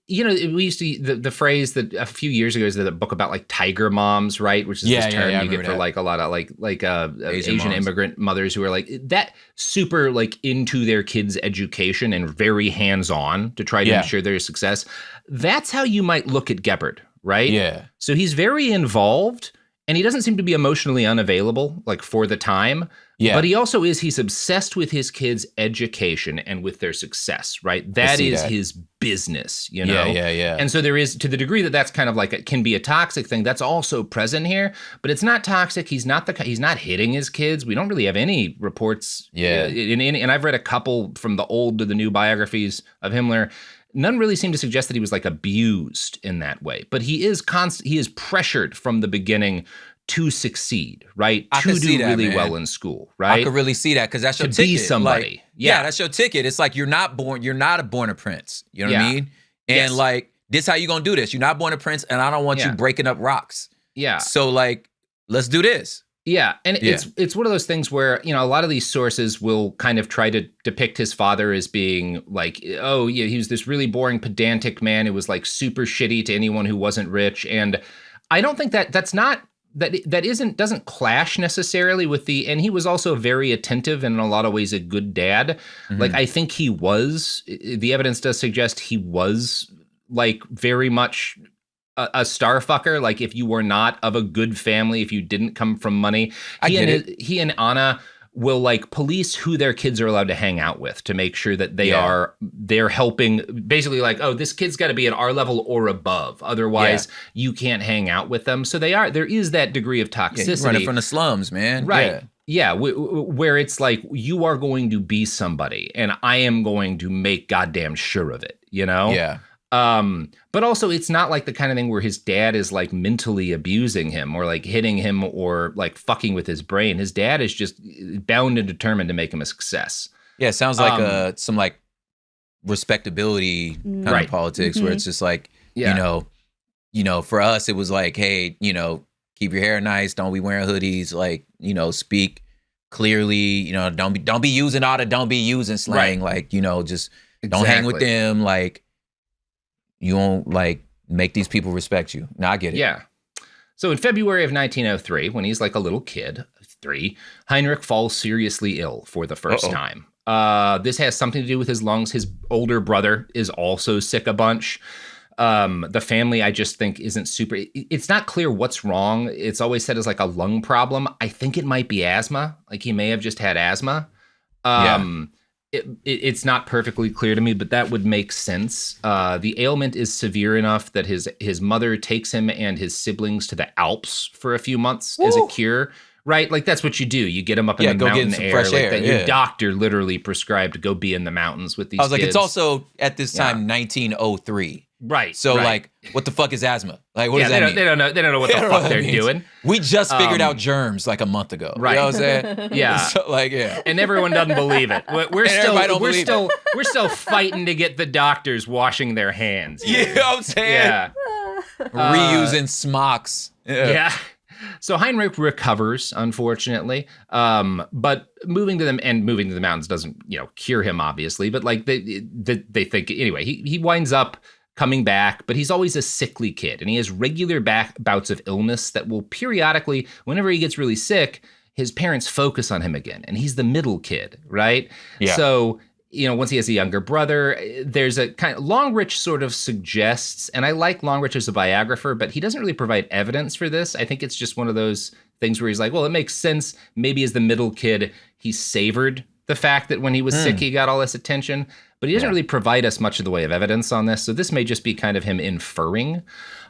[SPEAKER 1] you know, we used to, the phrase that a few years ago is the book about like tiger moms, right? Which is this term you get for that. Like a lot of like Asian immigrant mothers who are like that super like into their kids' education and very hands-on to try to ensure their success. That's how you might look at Gebhard, right?
[SPEAKER 2] Yeah.
[SPEAKER 1] So he's very involved, and he doesn't seem to be emotionally unavailable, like for the time. Yeah. But he also he's obsessed with his kids' education and with their success, right? That is his business, you know?
[SPEAKER 2] Yeah.
[SPEAKER 1] And so there is, to the degree that that's kind of like, it can be a toxic thing, that's also present here, but it's not toxic. He's not hitting his kids. We don't really have any reports.
[SPEAKER 2] Yeah.
[SPEAKER 1] And I've read a couple from the old to the new biographies of Himmler. None really seem to suggest that he was like abused in that way, but he is pressured from the beginning to succeed, right? To do really well in school, right?
[SPEAKER 2] I could really see that, because that's your ticket.
[SPEAKER 1] To be somebody.
[SPEAKER 2] Like, that's your ticket. It's like you're not born a prince. You know what I mean? And like, this how you gonna do this. You're not born a prince, and I don't want you breaking up rocks. Yeah. So like, let's do this.
[SPEAKER 1] Yeah, and it's one of those things where, you know, a lot of these sources will kind of try to depict his father as being like, oh, yeah, he was this really boring, pedantic man who was like super shitty to anyone who wasn't rich. And I don't think doesn't clash necessarily with and he was also very attentive and in a lot of ways a good dad. Mm-hmm. Like, I think the evidence does suggest he was like very much a star fucker. Like, if you were not of a good family, if you didn't come from money, he and Anna will like police who their kids are allowed to hang out with to make sure that they're helping, basically like, oh, this kid's got to be at our level or above, otherwise you can't hang out with them. So there is that degree of toxicity.
[SPEAKER 2] Running from the slums, man.
[SPEAKER 1] Right. Yeah, where it's like, you are going to be somebody and I am going to make goddamn sure of it, you know?
[SPEAKER 2] Yeah.
[SPEAKER 1] But also, it's not like the kind of thing where his dad is like mentally abusing him or like hitting him or like fucking with his brain. His dad is just bound and determined to make him a success.
[SPEAKER 2] Yeah, it sounds like some like respectability kind of politics where it's just like, you know, for us it was like, hey, you know, keep your hair nice, don't be wearing hoodies, like, you know, speak clearly, you know, don't be using all the don't be using slang, like, you know, just don't hang with them, like. You won't like make these people respect you. No, I get it.
[SPEAKER 1] Yeah. So in February of 1903, when he's like a little kid, 3, Heinrich falls seriously ill for the first time. This has something to do with his lungs. His older brother is also sick a bunch. The family, I just think, isn't super. It's not clear what's wrong. It's always said as like a lung problem. I think it might be asthma. Like, he may have just had asthma. It's not perfectly clear to me, but that would make sense. The ailment is severe enough that his mother takes him and his siblings to the Alps for a few months as a cure, right? Like, that's what you do. You get them up in the mountain air.
[SPEAKER 2] Fresh air.
[SPEAKER 1] That your doctor literally prescribed to go be in the mountains with these kids.
[SPEAKER 2] I was like, it's also, at this time, 1903.
[SPEAKER 1] Right.
[SPEAKER 2] So like, what the fuck is asthma? Like, what does that mean?
[SPEAKER 1] They don't know what the fuck they're doing.
[SPEAKER 2] We just figured out germs like a month ago.
[SPEAKER 1] Right.
[SPEAKER 2] You know what I'm saying?
[SPEAKER 1] Yeah.
[SPEAKER 2] So, like,
[SPEAKER 1] and everyone doesn't believe it. We're still fighting to get the doctors washing their hands.
[SPEAKER 2] You know what I'm saying?
[SPEAKER 1] Yeah.
[SPEAKER 2] Reusing smocks.
[SPEAKER 1] Yeah. So Heinrich recovers, unfortunately, but moving to the mountains doesn't, cure him, obviously. But like they think anyway, he winds up coming back, but he's always a sickly kid, and he has regular bouts of illness that will periodically, whenever he gets really sick, his parents focus on him again, and he's the middle kid, right?
[SPEAKER 2] Yeah.
[SPEAKER 1] So once he has a younger brother, there's a kind of Longrich sort of suggests, and I like Longrich as a biographer, but he doesn't really provide evidence for this. I think it's just one of those things where he's like, well, it makes sense. Maybe as the middle kid, he savored the fact that when he was sick, he got all this attention, but he doesn't really provide us much in the way of evidence on this. So this may just be kind of him inferring.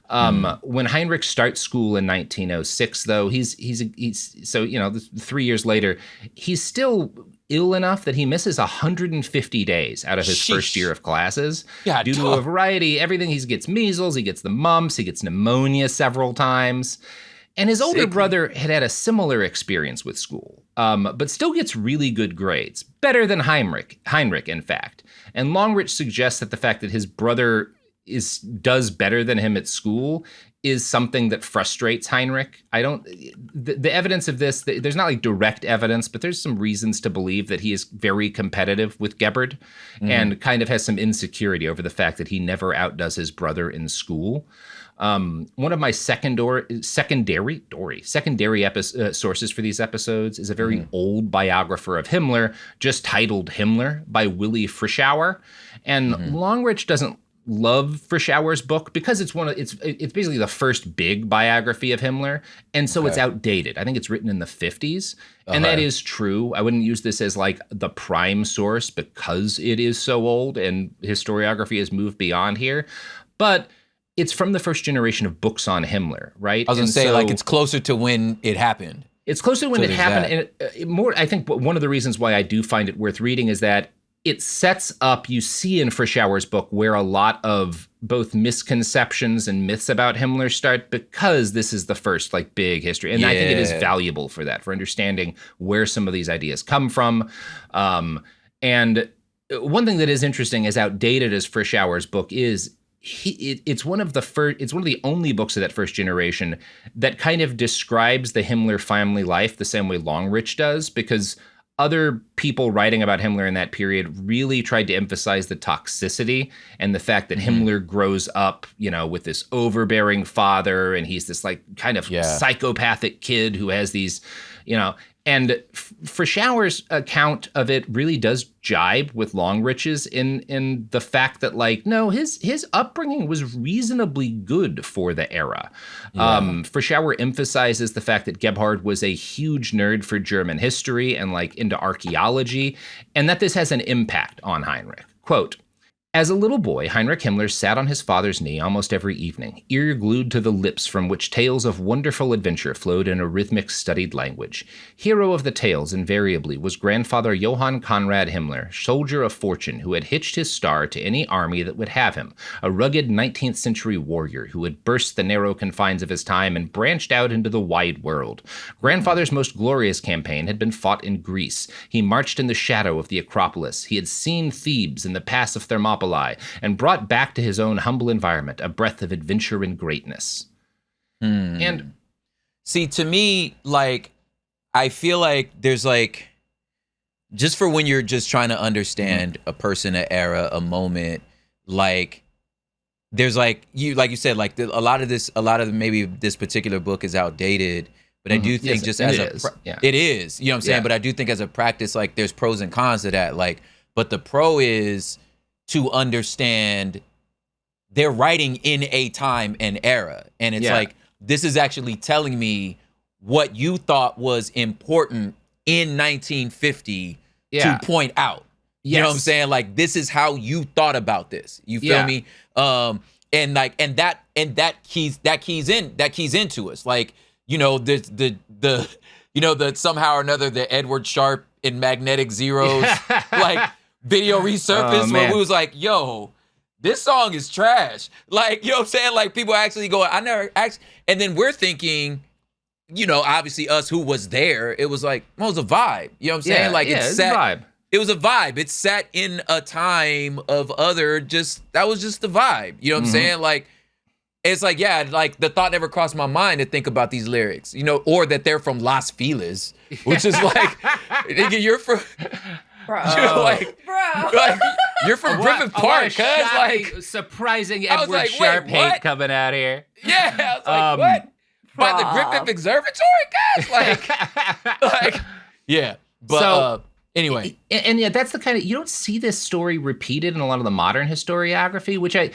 [SPEAKER 1] When Heinrich starts school in 1906, though, he's 3 years later, he's still ill enough that he misses 150 days out of his first year of classes due to a variety, everything. He gets measles, he gets the mumps, he gets pneumonia several times. And his older brother had a similar experience with school, but still gets really good grades, better than Heinrich, in fact. And Longrich suggests that the fact that his brother does better than him at school is something that frustrates Heinrich. The evidence of this, there's not like direct evidence, but there's some reasons to believe that he is very competitive with Gebhard and kind of has some insecurity over the fact that he never outdoes his brother in school. One of my secondary sources for these episodes is a very old biographer of Himmler, just titled Himmler, by Willy Frischauer. And Longrich doesn't love Frischauer's book because it's basically the first big biography of Himmler, and so it's outdated. I think it's written in the 50s, and that is true. I wouldn't use this as like the prime source because it is so old and historiography has moved beyond here, but it's from the first generation of books on Himmler, right?
[SPEAKER 2] I was going to say, like, it's closer to when it happened.
[SPEAKER 1] It's closer to when it happened. And I think one of the reasons why I do find it worth reading is that it sets up, you see in Frischauer's book, where a lot of both misconceptions and myths about Himmler start, because this is the first like big history. And I think it is valuable for that, for understanding where some of these ideas come from. And one thing that is interesting, as outdated as Frischauer's book is, it's one of the only books of that first generation that kind of describes the Himmler family life the same way Longrich does, because other people writing about Himmler in that period really tried to emphasize the toxicity and the fact that Himmler grows up, with this overbearing father, and he's this like kind of psychopathic kid who has these, and Frischauer's account of it really does jibe with Longrich's in the fact that, like, no, his upbringing was reasonably good for the era. Frischauer emphasizes the fact that Gebhard was a huge nerd for German history and like into archaeology, and that this has an impact on Heinrich. Quote, "As a little boy, Heinrich Himmler sat on his father's knee almost every evening, ear glued to the lips from which tales of wonderful adventure flowed in a rhythmic, studied language. Hero of the tales, invariably, was grandfather Johann Conrad Himmler, soldier of fortune who had hitched his star to any army that would have him, a rugged 19th century warrior who had burst the narrow confines of his time and branched out into the wide world. Grandfather's most glorious campaign had been fought in Greece. He marched in the shadow of the Acropolis. He had seen Thebes and the pass of Thermopylae, and brought back to his own humble environment a breath of adventure and greatness." And
[SPEAKER 2] see, to me, like, I feel like there's like, just for when you're just trying to understand a person, an era, a moment, like, there's like you said, like a lot of maybe this particular book is outdated, but I do think it is, you know what I'm saying? But I do think as a practice, like, there's pros and cons to that. Like, but the pro is to understand they're writing in a time and era. And it's like, this is actually telling me what you thought was important in 1950 to point out. You know what I'm saying? Like, this is how you thought about this. You feel me? And that keys into us. Like, the somehow or another, the Edward Sharpe in Magnetic Zeros, like, video resurfaced where we was like, yo, this song is trash. Like, you know what I'm saying? Like, people actually go, I never actually, and then we're thinking, obviously us who was there, it was like, well, it was a vibe. You know what I'm saying? Like, it's a vibe. It was a vibe. It sat in a time of that was just the vibe. You know what I'm saying? Like, It's like, yeah, like the thought never crossed my mind to think about these lyrics, or that they're from Las Feliz, which is like, nigga, you're from,
[SPEAKER 3] bro.
[SPEAKER 2] You're from Griffith Park, cuz like
[SPEAKER 1] surprising Edward Sharpe hate coming out here.
[SPEAKER 2] Yeah, I was like, what? By the Griffith Observatory, guys? Like, yeah. But so, anyway.
[SPEAKER 1] And yeah, that's the kind of, you don't see this story repeated in a lot of the modern historiography, which I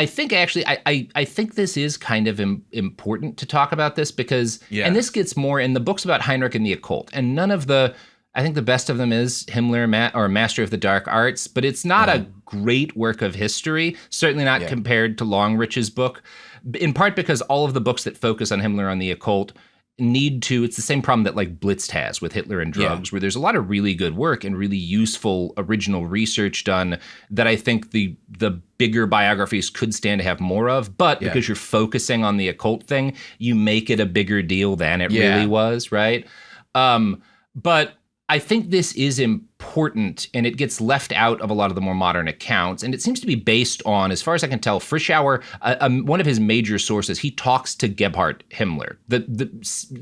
[SPEAKER 1] think actually, I think this is kind of important to talk about this because, and this gets more in the books about Heinrich and the occult, and none of I think the best of them is Himmler or Master of the Dark Arts, but it's not a great work of history, certainly not compared to Longrich's book, in part because all of the books that focus on Himmler on the occult it's the same problem that like Blitz has with Hitler and drugs, where there's a lot of really good work and really useful original research done that I think the bigger biographies could stand to have more of, but because you're focusing on the occult thing, you make it a bigger deal than it really was, right? But I think this is important, and it gets left out of a lot of the more modern accounts, and it seems to be based on, as far as I can tell, Frischauer, one of his major sources, he talks to Gebhard Himmler, the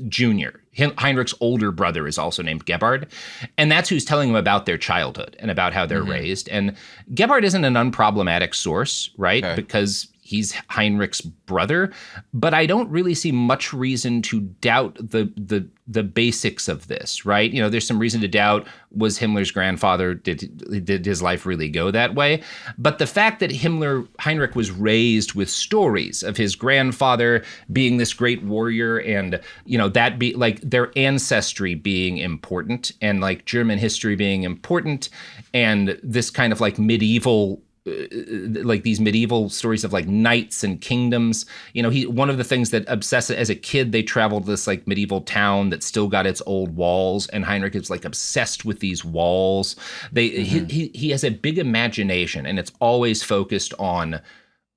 [SPEAKER 1] junior. Heinrich's older brother is also named Gebhard, and that's who's telling him about their childhood and about how they're raised. And Gebhard isn't an unproblematic source, right? Okay. Because he's Heinrich's brother, but I don't really see much reason to doubt the basics of this, right? There's some reason to doubt, was Himmler's grandfather, did his life really go that way? But the fact that Heinrich was raised with stories of his grandfather being this great warrior and, that be like their ancestry being important and like German history being important and this kind of like medieval like these medieval stories of like knights and kingdoms. One of the things that obsessed as a kid, they traveled this like medieval town that still got its old walls, and Heinrich is like obsessed with these walls. He has a big imagination, and it's always focused on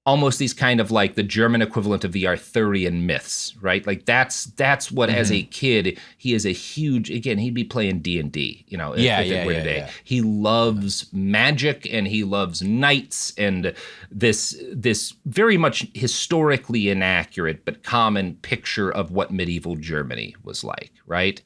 [SPEAKER 1] almost these kind of like the German equivalent of the Arthurian myths, right? Like that's what as a kid, he is a huge, again, he'd be playing D&D, if it were today. Yeah. He loves magic and he loves knights and this very much historically inaccurate but common picture of what medieval Germany was like, right?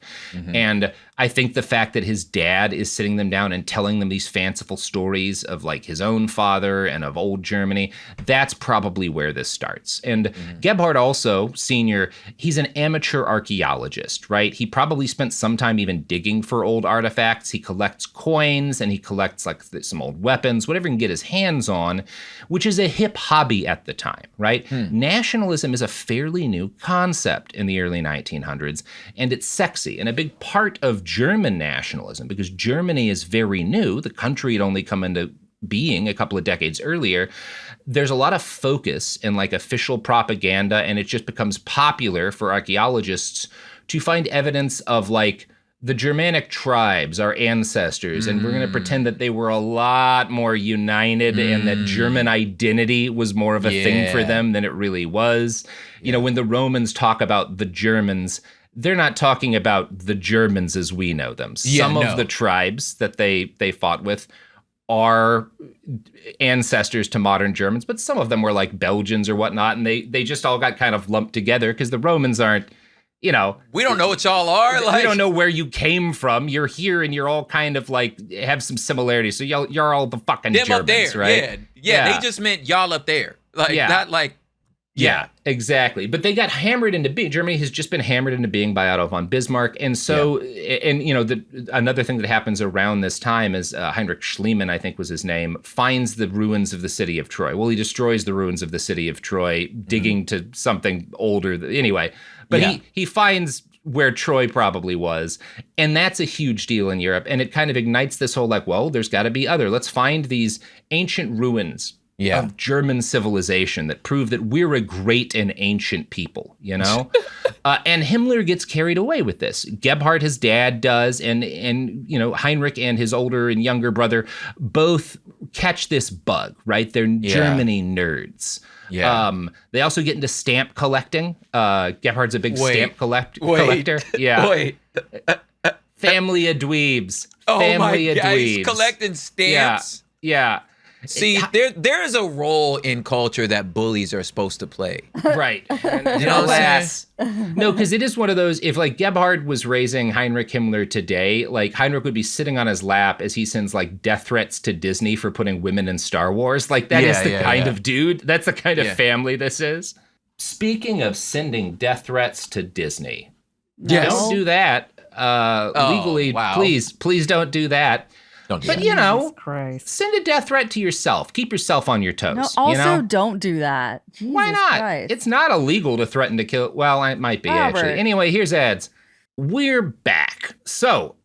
[SPEAKER 1] And I think the fact that his dad is sitting them down and telling them these fanciful stories of like his own father and of old Germany, that's probably where this starts. And Gebhard also, senior, he's an amateur archaeologist, right? He probably spent some time even digging for old artifacts. He collects coins and he collects like some old weapons, whatever he can get his hands on, which is a hip hobby at the time, right? Nationalism is a fairly new concept in the early 1900s, and it's sexy. And a big part of German nationalism, because Germany is very new, the country had only come into being a couple of decades earlier, there's a lot of focus in like official propaganda, and it just becomes popular for archaeologists to find evidence of like the Germanic tribes, our ancestors, and we're going to pretend that they were a lot more united and that German identity was more of a thing for them than it really was. When the Romans talk about the Germans, they're not talking about the Germans as we know them. Some of the tribes that they fought with are ancestors to modern Germans, but some of them were like Belgians or whatnot, and they just all got kind of lumped together because the Romans aren't, we
[SPEAKER 2] don't know what y'all are.
[SPEAKER 1] We don't know where you came from. You're here, and you're all kind of like have some similarities. So you're all the fucking
[SPEAKER 2] them
[SPEAKER 1] Germans,
[SPEAKER 2] up there,
[SPEAKER 1] right?
[SPEAKER 2] Yeah. They just meant y'all up there, not like.
[SPEAKER 1] Yeah, exactly. But they got hammered into being. Germany has just been hammered into being by Otto von Bismarck. And so, another thing that happens around this time is Heinrich Schliemann, I think was his name, finds the ruins of the city of Troy. Well, he destroys the ruins of the city of Troy, digging to something older. Anyway, but he finds where Troy probably was. And that's a huge deal in Europe. And it kind of ignites this whole like, well, there's got to be other. Let's find these ancient ruins of German civilization that prove that we're a great and ancient people, and Himmler gets carried away with this. Gebhard, his dad, does, and Heinrich and his older and younger brother both catch this bug, right? They're Germany nerds. Yeah. They also get into stamp collecting. Gebhard's a big stamp collector. Yeah.
[SPEAKER 2] Wait.
[SPEAKER 1] Family of dweebs.
[SPEAKER 2] Oh my God, he's collecting stamps.
[SPEAKER 1] Yeah.
[SPEAKER 2] See, there is a role in culture that bullies are supposed to play.
[SPEAKER 1] Right.
[SPEAKER 2] You know what I'm
[SPEAKER 1] saying? No, because it is one of those, if like Gebhard was raising Heinrich Himmler today, like Heinrich would be sitting on his lap as he sends like death threats to Disney for putting women in Star Wars. Like that is the kind of dude, that's the kind of family this is. Speaking of sending death threats to Disney, don't do that. Legally, please don't do that. But you know, send a death threat to yourself. Keep yourself on your toes.
[SPEAKER 3] No, also don't do that. Jesus
[SPEAKER 1] Why not?
[SPEAKER 3] Christ.
[SPEAKER 1] It's not illegal to threaten to kill. Well, it might be actually. Anyway, here's ads. We're back. So,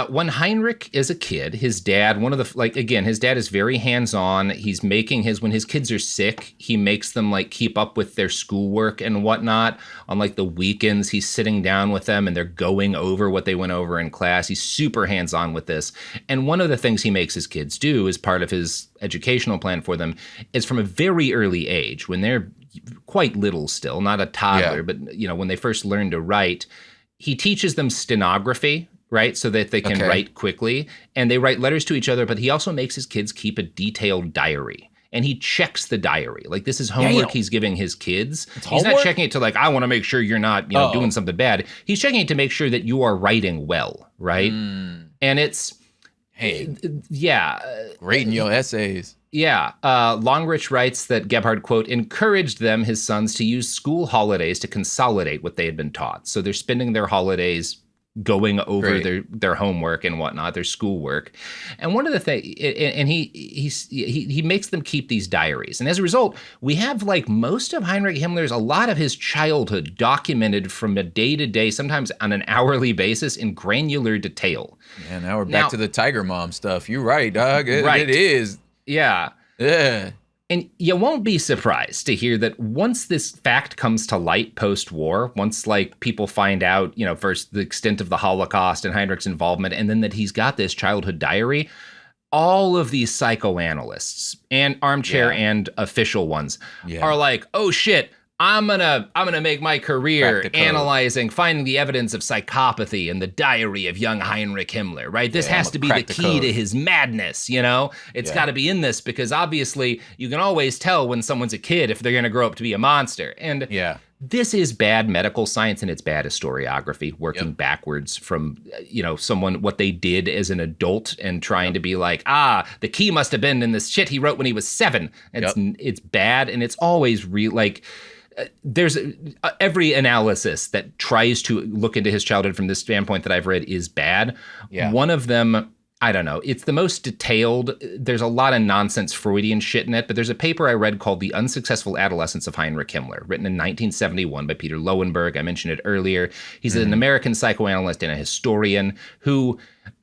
[SPEAKER 1] when Heinrich is a kid, his dad, his dad is very hands-on. He's making when his kids are sick, he makes them like keep up with their schoolwork and whatnot. On like the weekends, he's sitting down with them and they're going over what they went over in class. He's super hands-on with this. And one of the things he makes his kids do as part of his educational plan for them is from a very early age, when they're quite little still, not a toddler, but you know, when they first learn to write, he teaches them stenography, right? So that they can write quickly, and they write letters to each other, but he also makes his kids keep a detailed diary. And he checks the diary. Like this is homework he's giving his kids. He's not checking it to like, I want to make sure you're not, doing something bad. He's checking it to make sure that you are writing well, right? And it's,
[SPEAKER 2] grading your essays.
[SPEAKER 1] Yeah. Longrich writes that Gebhard, quote, encouraged them, his sons, to use school holidays to consolidate what they had been taught. So they're spending their holidays going over their homework and whatnot, their schoolwork. And one of the things, and he makes them keep these diaries. And as a result, we have like most of Heinrich Himmler's, a lot of his childhood documented from a day-to-day, sometimes on an hourly basis in granular detail.
[SPEAKER 2] Yeah, now we're back to the Tiger Mom stuff. You're right, dog. It is.
[SPEAKER 1] Yeah.
[SPEAKER 2] Yeah.
[SPEAKER 1] And you won't be surprised to hear that once this fact comes to light post-war, once like people find out, first the extent of the Holocaust and Heinrich's involvement, and then that he's got this childhood diary, all of these psychoanalysts and armchair and official ones are like, oh shit, I'm gonna make my career analyzing, finding the evidence of psychopathy in the diary of young Heinrich Himmler, right? This has to be the key to his madness, It's got to be in this because obviously you can always tell when someone's a kid if they're gonna grow up to be a monster. And this is bad medical science and it's bad historiography, working backwards from, someone, what they did as an adult and trying to be like, the key must have been in this shit he wrote when he was 7. It's bad and it's always there's every analysis that tries to look into his childhood from this standpoint that I've read is bad. One of them, I don't know, it's the most detailed. There's a lot of nonsense Freudian shit in it, but there's a paper I read called The Unsuccessful Adolescence of Heinrich Himmler, written in 1971 by Peter Lowenberg. I mentioned it earlier. He's an American psychoanalyst and a historian who,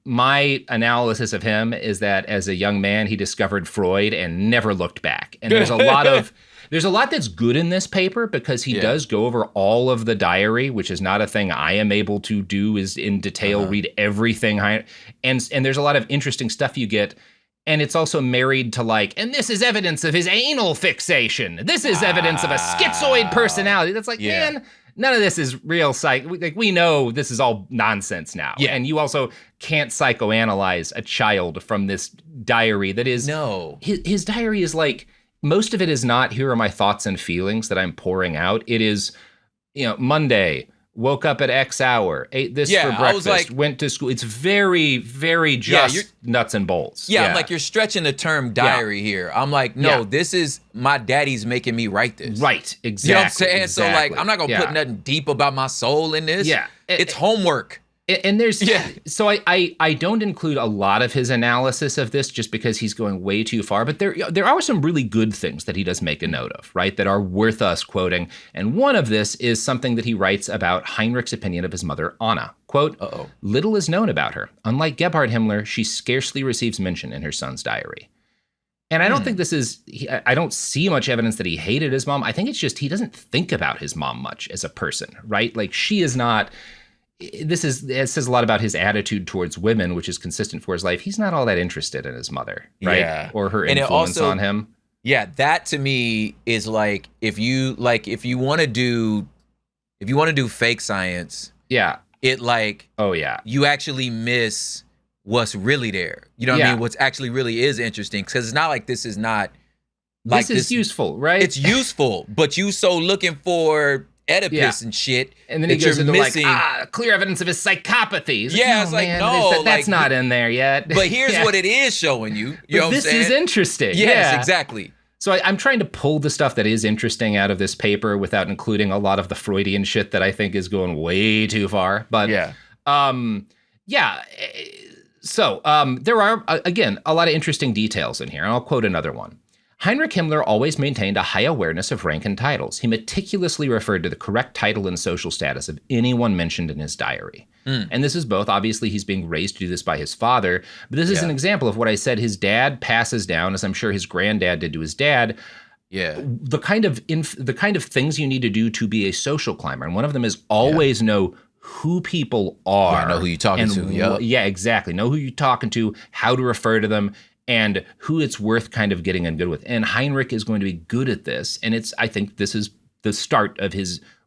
[SPEAKER 1] my analysis of him is that as a young man, he discovered Freud and never looked back. And there's a lot that's good in this paper because he does go over all of the diary, which is not a thing I am able to do is in detail, read everything. And there's a lot of interesting stuff you get. And it's also married to like, and this is evidence of his anal fixation. This is evidence of a schizoid personality. That's like, man, none of this is real we know this is all nonsense now. Yeah. And you also can't psychoanalyze a child from this diary that is, his diary is like, most of it is not, here are my thoughts and feelings that I'm pouring out. It is, Monday, woke up at X hour, ate this for breakfast, went to school. It's very, very just nuts and bolts.
[SPEAKER 2] Yeah, I'm like, you're stretching the term diary here. I'm like, no, this is my daddy's making me write this.
[SPEAKER 1] Right, exactly.
[SPEAKER 2] You know what I'm saying? Exactly. So like, I'm not going to put nothing deep about my soul in this. Yeah. It's homework.
[SPEAKER 1] And there's, so I don't include a lot of his analysis of this just because he's going way too far, but there are some really good things that he does make a note of, right, that are worth us quoting. And one of this is something that he writes about Heinrich's opinion of his mother, Anna. Quote, little is known about her. Unlike Gebhard Himmler, she scarcely receives mention in her son's diary. And I don't think I don't see much evidence that he hated his mom. I think it's just he doesn't think about his mom much as a person, right? Like she is not... it says a lot about his attitude towards women, which is consistent for his life. He's not all that interested in his mother, right? Yeah. Or her influence on him.
[SPEAKER 2] Yeah, that to me is like if you want to do fake science, it like you actually miss what's really there. You know what I mean? What's actually really is interesting, because it's not like this is not like
[SPEAKER 1] this is useful, right?
[SPEAKER 2] It's useful, but you so looking for Oedipus and shit,
[SPEAKER 1] and then he goes into missing, clear evidence of his psychopathy.
[SPEAKER 2] It's like, no,
[SPEAKER 1] that's not in there yet.
[SPEAKER 2] But here's what it is showing you. You know what I'm saying?
[SPEAKER 1] This is interesting.
[SPEAKER 2] Yes, exactly.
[SPEAKER 1] So I'm trying to pull the stuff that is interesting out of this paper without including a lot of the Freudian shit that I think is going way too far. But So there are, again, a lot of interesting details in here. And I'll quote another one. Heinrich Himmler always maintained a high awareness of rank and titles. He meticulously referred to the correct title and social status of anyone mentioned in his diary. And this is both, obviously, he's being raised to do this by his father, but this is an example of what I said his dad passes down, as I'm sure his granddad did to his dad. The kind of things you need to do to be a social climber. And one of them is always know who people are.
[SPEAKER 2] Know who you're talking to.
[SPEAKER 1] Yeah, exactly. Know who you're talking to, how to refer to them, and who it's worth kind of getting in good with. And Heinrich is going to be good at this. And I think this is the start of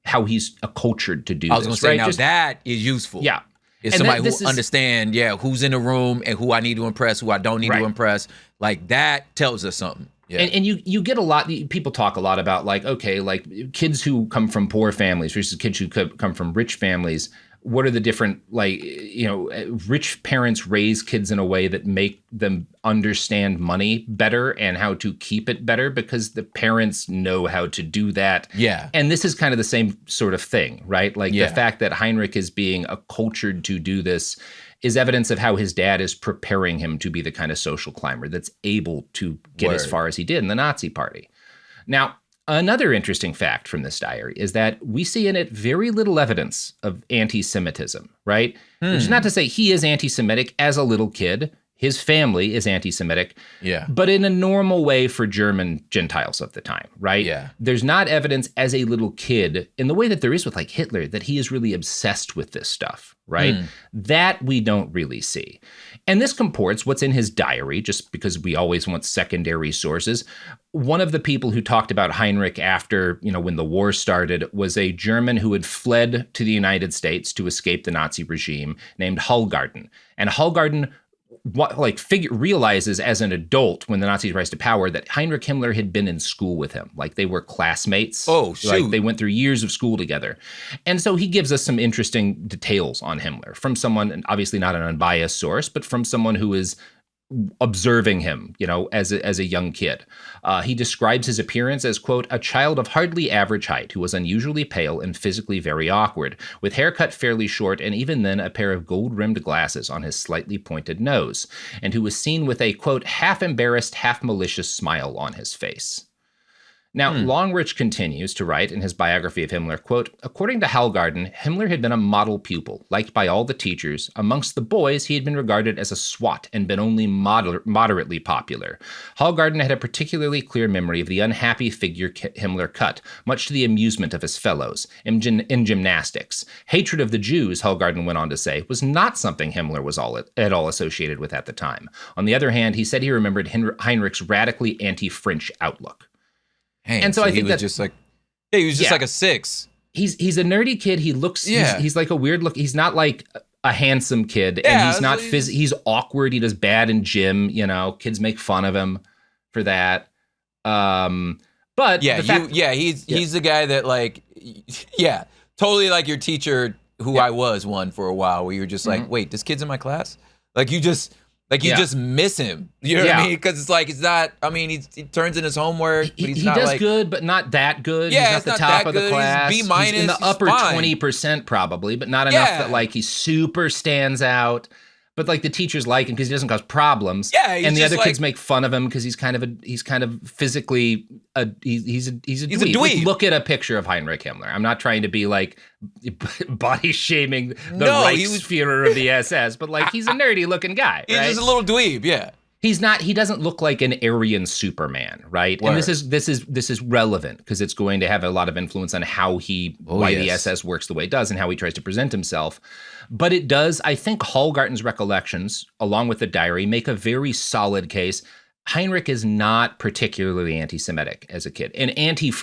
[SPEAKER 1] how he's accultured to do this.
[SPEAKER 2] I was going to say, now that is useful.
[SPEAKER 1] Yeah.
[SPEAKER 2] It's somebody who understand, who's in the room and who I need to impress, who I don't need to impress. Like, that tells us something. Yeah.
[SPEAKER 1] And you get a lot, people talk a lot about like, okay, like kids who come from poor families versus kids who come from rich families. What are the different, like, rich parents raise kids in a way that make them understand money better and how to keep it better because the parents know how to do that.
[SPEAKER 2] Yeah.
[SPEAKER 1] And this is kind of the same sort of thing, right? Like the fact that Heinrich is being accultured to do this is evidence of how his dad is preparing him to be the kind of social climber that's able to get as far as he did in the Nazi Party. Now, another interesting fact from this diary is that we see in it very little evidence of anti-Semitism, right? Which is not to say he is anti-Semitic as a little kid. His family is anti-Semitic, but in a normal way for German Gentiles of the time, right?
[SPEAKER 2] Yeah.
[SPEAKER 1] There's not evidence as a little kid in the way that there is with like Hitler that he is really obsessed with this stuff, right? That we don't really see. And this comports what's in his diary, just because we always want secondary sources. One of the people who talked about Heinrich after, when the war started was a German who had fled to the United States to escape the Nazi regime named Hallgarten. And Hallgarten realizes as an adult when the Nazis rise to power that Heinrich Himmler had been in school with him. Like they were classmates.
[SPEAKER 2] Oh, shoot.
[SPEAKER 1] Like they went through years of school together. And so he gives us some interesting details on Himmler from someone, and obviously not an unbiased source, but from someone who is observing him, as a young kid. He describes his appearance as, quote, a child of hardly average height who was unusually pale and physically very awkward, with hair cut fairly short and even then a pair of gold-rimmed glasses on his slightly pointed nose, and who was seen with a, quote, half-embarrassed, half-malicious smile on his face. Now, Longrich continues to write in his biography of Himmler, quote, according to Hallgarten, Himmler had been a model pupil, liked by all the teachers. Amongst the boys, he had been regarded as a swot and been only moderately popular. Hallgarten had a particularly clear memory of the unhappy figure Himmler cut, much to the amusement of his fellows, in gymnastics. Hatred of the Jews, Hallgarten went on to say, was not something Himmler was at all associated with at the time. On the other hand, he said he remembered Heinrich's radically anti-French outlook.
[SPEAKER 2] And so I think that's just like, he was just like a 6.
[SPEAKER 1] He's a nerdy kid. He looks, he's like a weird look. He's not like a handsome kid, and he's not he's awkward. He does bad in gym. Kids make fun of him for that. But
[SPEAKER 2] he's the guy that like, totally like your teacher who I was one for a while, where you're just like, wait, this kid's in my class? Like you just miss him. You know what I mean? Because it's like, it's not, he turns in his homework, but he's not
[SPEAKER 1] does
[SPEAKER 2] like,
[SPEAKER 1] good, but not that good.
[SPEAKER 2] Yeah,
[SPEAKER 1] he's not the top of the class.
[SPEAKER 2] He's B-.
[SPEAKER 1] He's in the upper 20% probably, but not enough that like he super stands out. But like the teachers like him because he doesn't cause problems.
[SPEAKER 2] Yeah,
[SPEAKER 1] and the other kids make fun of him because he's kind of physically he's a dweeb. Look at a picture of Heinrich Himmler. I'm not trying to be like body shaming the Reichsfuhrer of the SS, but like he's a nerdy looking guy.
[SPEAKER 2] He's
[SPEAKER 1] right?
[SPEAKER 2] just a little dweeb. Yeah.
[SPEAKER 1] He's not. He doesn't look like an Aryan Superman, right? Word. And this is relevant because it's going to have a lot of influence on how the SS works the way it does and how he tries to present himself. But it does. I think Hallgarten's recollections, along with the diary, make a very solid case. Heinrich is not particularly anti-Semitic as a kid, and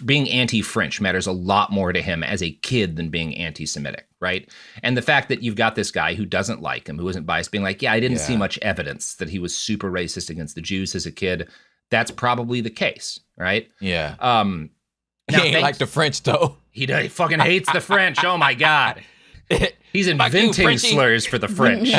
[SPEAKER 1] being anti-French matters a lot more to him as a kid than being anti-Semitic, right? And the fact that you've got this guy who doesn't like him, who isn't biased, being like, I didn't see much evidence that he was super racist against the Jews as a kid. That's probably the case, right?
[SPEAKER 2] Yeah.
[SPEAKER 1] Now,
[SPEAKER 2] he ain't like the French, though.
[SPEAKER 1] He fucking hates the French. Oh, my God. He's inventing slurs for the French.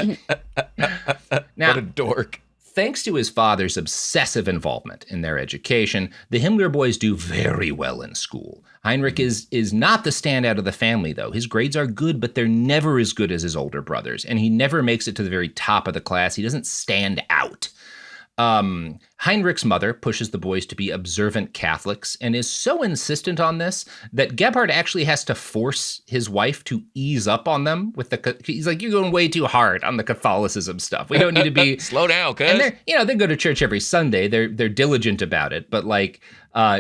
[SPEAKER 1] Now,
[SPEAKER 2] what a dork.
[SPEAKER 1] Thanks to his father's obsessive involvement in their education, the Himmler boys do very well in school. Heinrich is not the standout of the family, though. His grades are good, but they're never as good as his older brothers, and he never makes it to the very top of the class. He doesn't stand out. Heinrich's mother pushes the boys to be observant Catholics and is so insistent on this that Gebhard actually has to force his wife to ease up on them he's like, you're going way too hard on the Catholicism stuff. We don't need to be
[SPEAKER 2] slow down, cuz.
[SPEAKER 1] And they go to church every Sunday. They're diligent about it, but like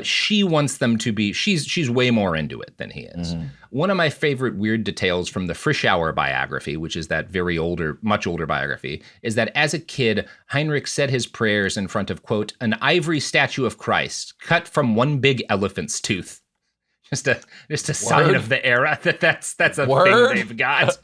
[SPEAKER 1] she wants them to be, she's way more into it than he is. Mm-hmm. One of my favorite weird details from the Frischauer biography, which is that very much older biography, is that as a kid, Heinrich said his prayers in front of, quote, an ivory statue of Christ cut from one big elephant's tooth. Just a sign of the era that's a thing they've got.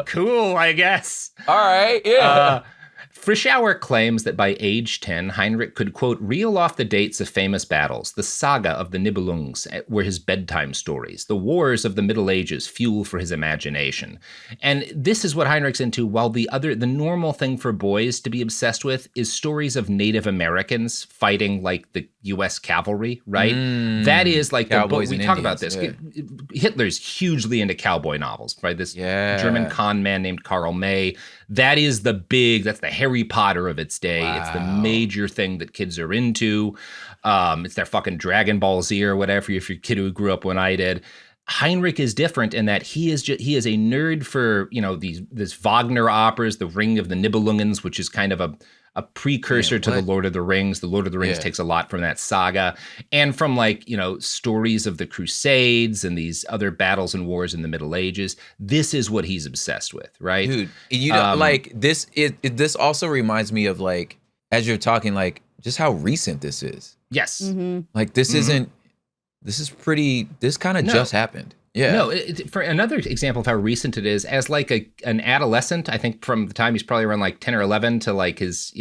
[SPEAKER 1] Cool, I guess.
[SPEAKER 2] All right, yeah.
[SPEAKER 1] Frischauer claims that by age 10, Heinrich could, quote, reel off the dates of famous battles. The saga of the Nibelungs were his bedtime stories. The wars of the Middle Ages, fuel for his imagination. And this is what Heinrich's into, while the normal thing for boys to be obsessed with is stories of Native Americans fighting like the U.S. cavalry, right? That is like the book. We talk about this. Yeah. Hitler's hugely into cowboy novels, right? This German con man named Karl May. That's the Harry Potter of its day. Wow. It's the major thing that kids are into. It's their fucking Dragon Ball Z or whatever, if you're a kid who grew up when I did. Heinrich is different in that he is a nerd for, this Wagner operas, the Ring of the Nibelungens, which is kind of a precursor to the Lord of the Rings. The Lord of the Rings takes a lot from that saga and from stories of the Crusades and these other battles and wars in the Middle Ages. This is what he's obsessed with, right?
[SPEAKER 2] Dude, this also reminds me of as you're talking, just how recent this is.
[SPEAKER 1] Yes.
[SPEAKER 3] Mm-hmm.
[SPEAKER 2] This kind of just happened. Yeah.
[SPEAKER 1] No, for another example of how recent it is, as an adolescent, I think from the time he's probably around 10 or 11 to his,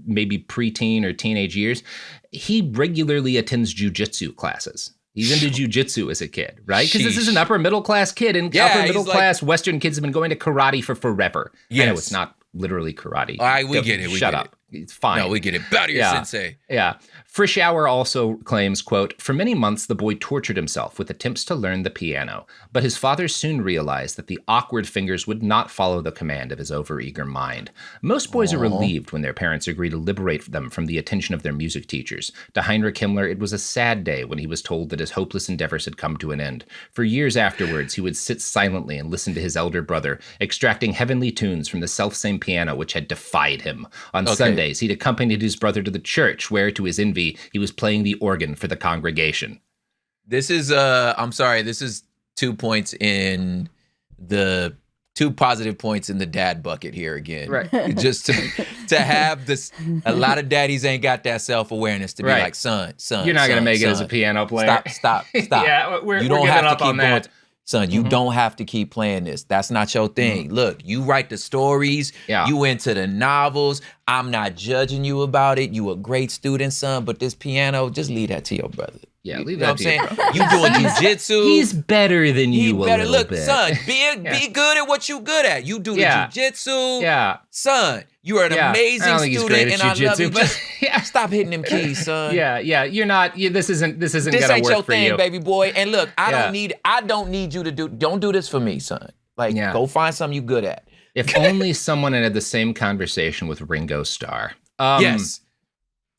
[SPEAKER 1] maybe preteen or teenage years, he regularly attends jujitsu classes. He's into jujitsu as a kid, right? Because this is an upper middle class kid, and upper middle class Western kids have been going to karate for forever. Yes. I know it's not literally karate.
[SPEAKER 2] All right, we get it.
[SPEAKER 1] Shut up. It's fine.
[SPEAKER 2] No, we get it. Bow to your sensei.
[SPEAKER 1] Yeah. Frischauer also claims, quote, for many months the boy tortured himself with attempts to learn the piano, but his father soon realized that the awkward fingers would not follow the command of his overeager mind. Most boys are relieved when their parents agree to liberate them from the attention of their music teachers. To Heinrich Himmler, it was a sad day when he was told that his hopeless endeavors had come to an end. For years afterwards, he would sit silently and listen to his elder brother, extracting heavenly tunes from the selfsame piano which had defied him. On Sundays, he'd accompanied his brother to the church, where, to his envy, he was playing the organ for the congregation.
[SPEAKER 2] This is this is 2 points in the 2 positive points in the dad bucket here again. Right. Just to have this, a lot of daddies ain't got that self-awareness to be like, son,
[SPEAKER 1] you're not going to make it as a piano player.
[SPEAKER 2] Stop.
[SPEAKER 1] Yeah, you don't have to keep going.
[SPEAKER 2] Son, you don't have to keep playing this. That's not your thing. Look, you write the stories. Yeah. You into the novels. I'm not judging you about it. You a great student, son, but this piano, just leave that to your brother.
[SPEAKER 1] Yeah, leave that to your brother.
[SPEAKER 2] You doing jujitsu.
[SPEAKER 1] He's better than you a little
[SPEAKER 2] Look,
[SPEAKER 1] bit.
[SPEAKER 2] son, be good at what you good at. You do the jujitsu.
[SPEAKER 1] Yeah.
[SPEAKER 2] Son, you are an amazing student, and I love you. Just stop hitting them keys, son.
[SPEAKER 1] Yeah. You're not. This isn't gonna work for you.
[SPEAKER 2] This ain't your thing, baby boy. And look, I don't need you to do. Don't do this for me, son. Go find something you good at.
[SPEAKER 1] If only someone had the same conversation with Ringo Starr.
[SPEAKER 2] Yes.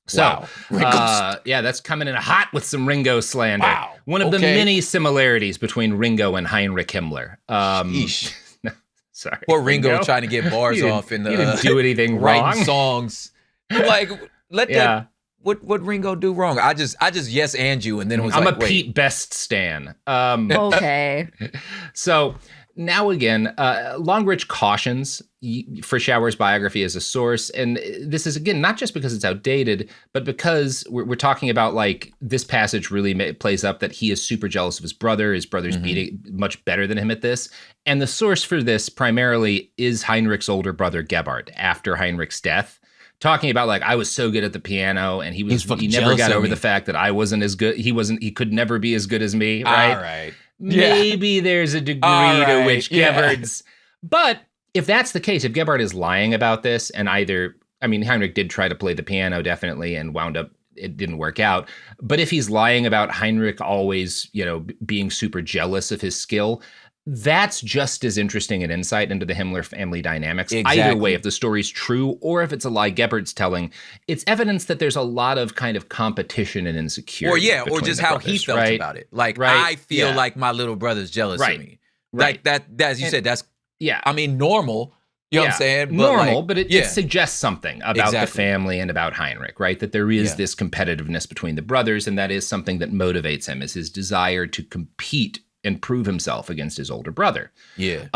[SPEAKER 1] So, that's coming in hot with some Ringo slander.
[SPEAKER 2] Wow.
[SPEAKER 1] One of the many similarities between Ringo and Heinrich Himmler. No, sorry.
[SPEAKER 2] Poor Ringo trying to get bars off in the.
[SPEAKER 1] He didn't do anything
[SPEAKER 2] writing
[SPEAKER 1] wrong.
[SPEAKER 2] Songs. Let that. What Ringo do wrong? I just yes and you, and then it was
[SPEAKER 1] I'm a Pete Best stan.
[SPEAKER 3] Okay.
[SPEAKER 1] So Now again, Longrich cautions Frischauer's biography as a source, and this is, again, not just because it's outdated, but because we're talking about, like, this passage really plays up that he is super jealous of his brother. His brother's beating much better than him at this. And the source for this primarily is Heinrich's older brother, Gebhard, after Heinrich's death. Talking about, like, I was so good at the piano, and he never got over the fact that I wasn't as good. He could never be as good as me, right?
[SPEAKER 2] All right.
[SPEAKER 1] Maybe there's a degree to which Gebhard's, but if that's the case, if Gebhard is lying about this, and Heinrich did try to play the piano definitely and wound up, it didn't work out. But if he's lying about Heinrich always, being super jealous of his skill, that's just as interesting an insight into the Himmler family dynamics. Exactly. Either way, if the story's true or if it's a lie Gebhard's telling, it's evidence that there's a lot of kind of competition and insecurity.
[SPEAKER 2] Or just how he felt about it. Like, I feel like my little brother's jealous of me. Like that, as you said, that's, normal. You know what I'm saying? But
[SPEAKER 1] normal, but it suggests something about the family and about Heinrich, right? That there is this competitiveness between the brothers, and that is something that motivates him, is his desire to compete and prove himself against his older brother.
[SPEAKER 2] Yeah.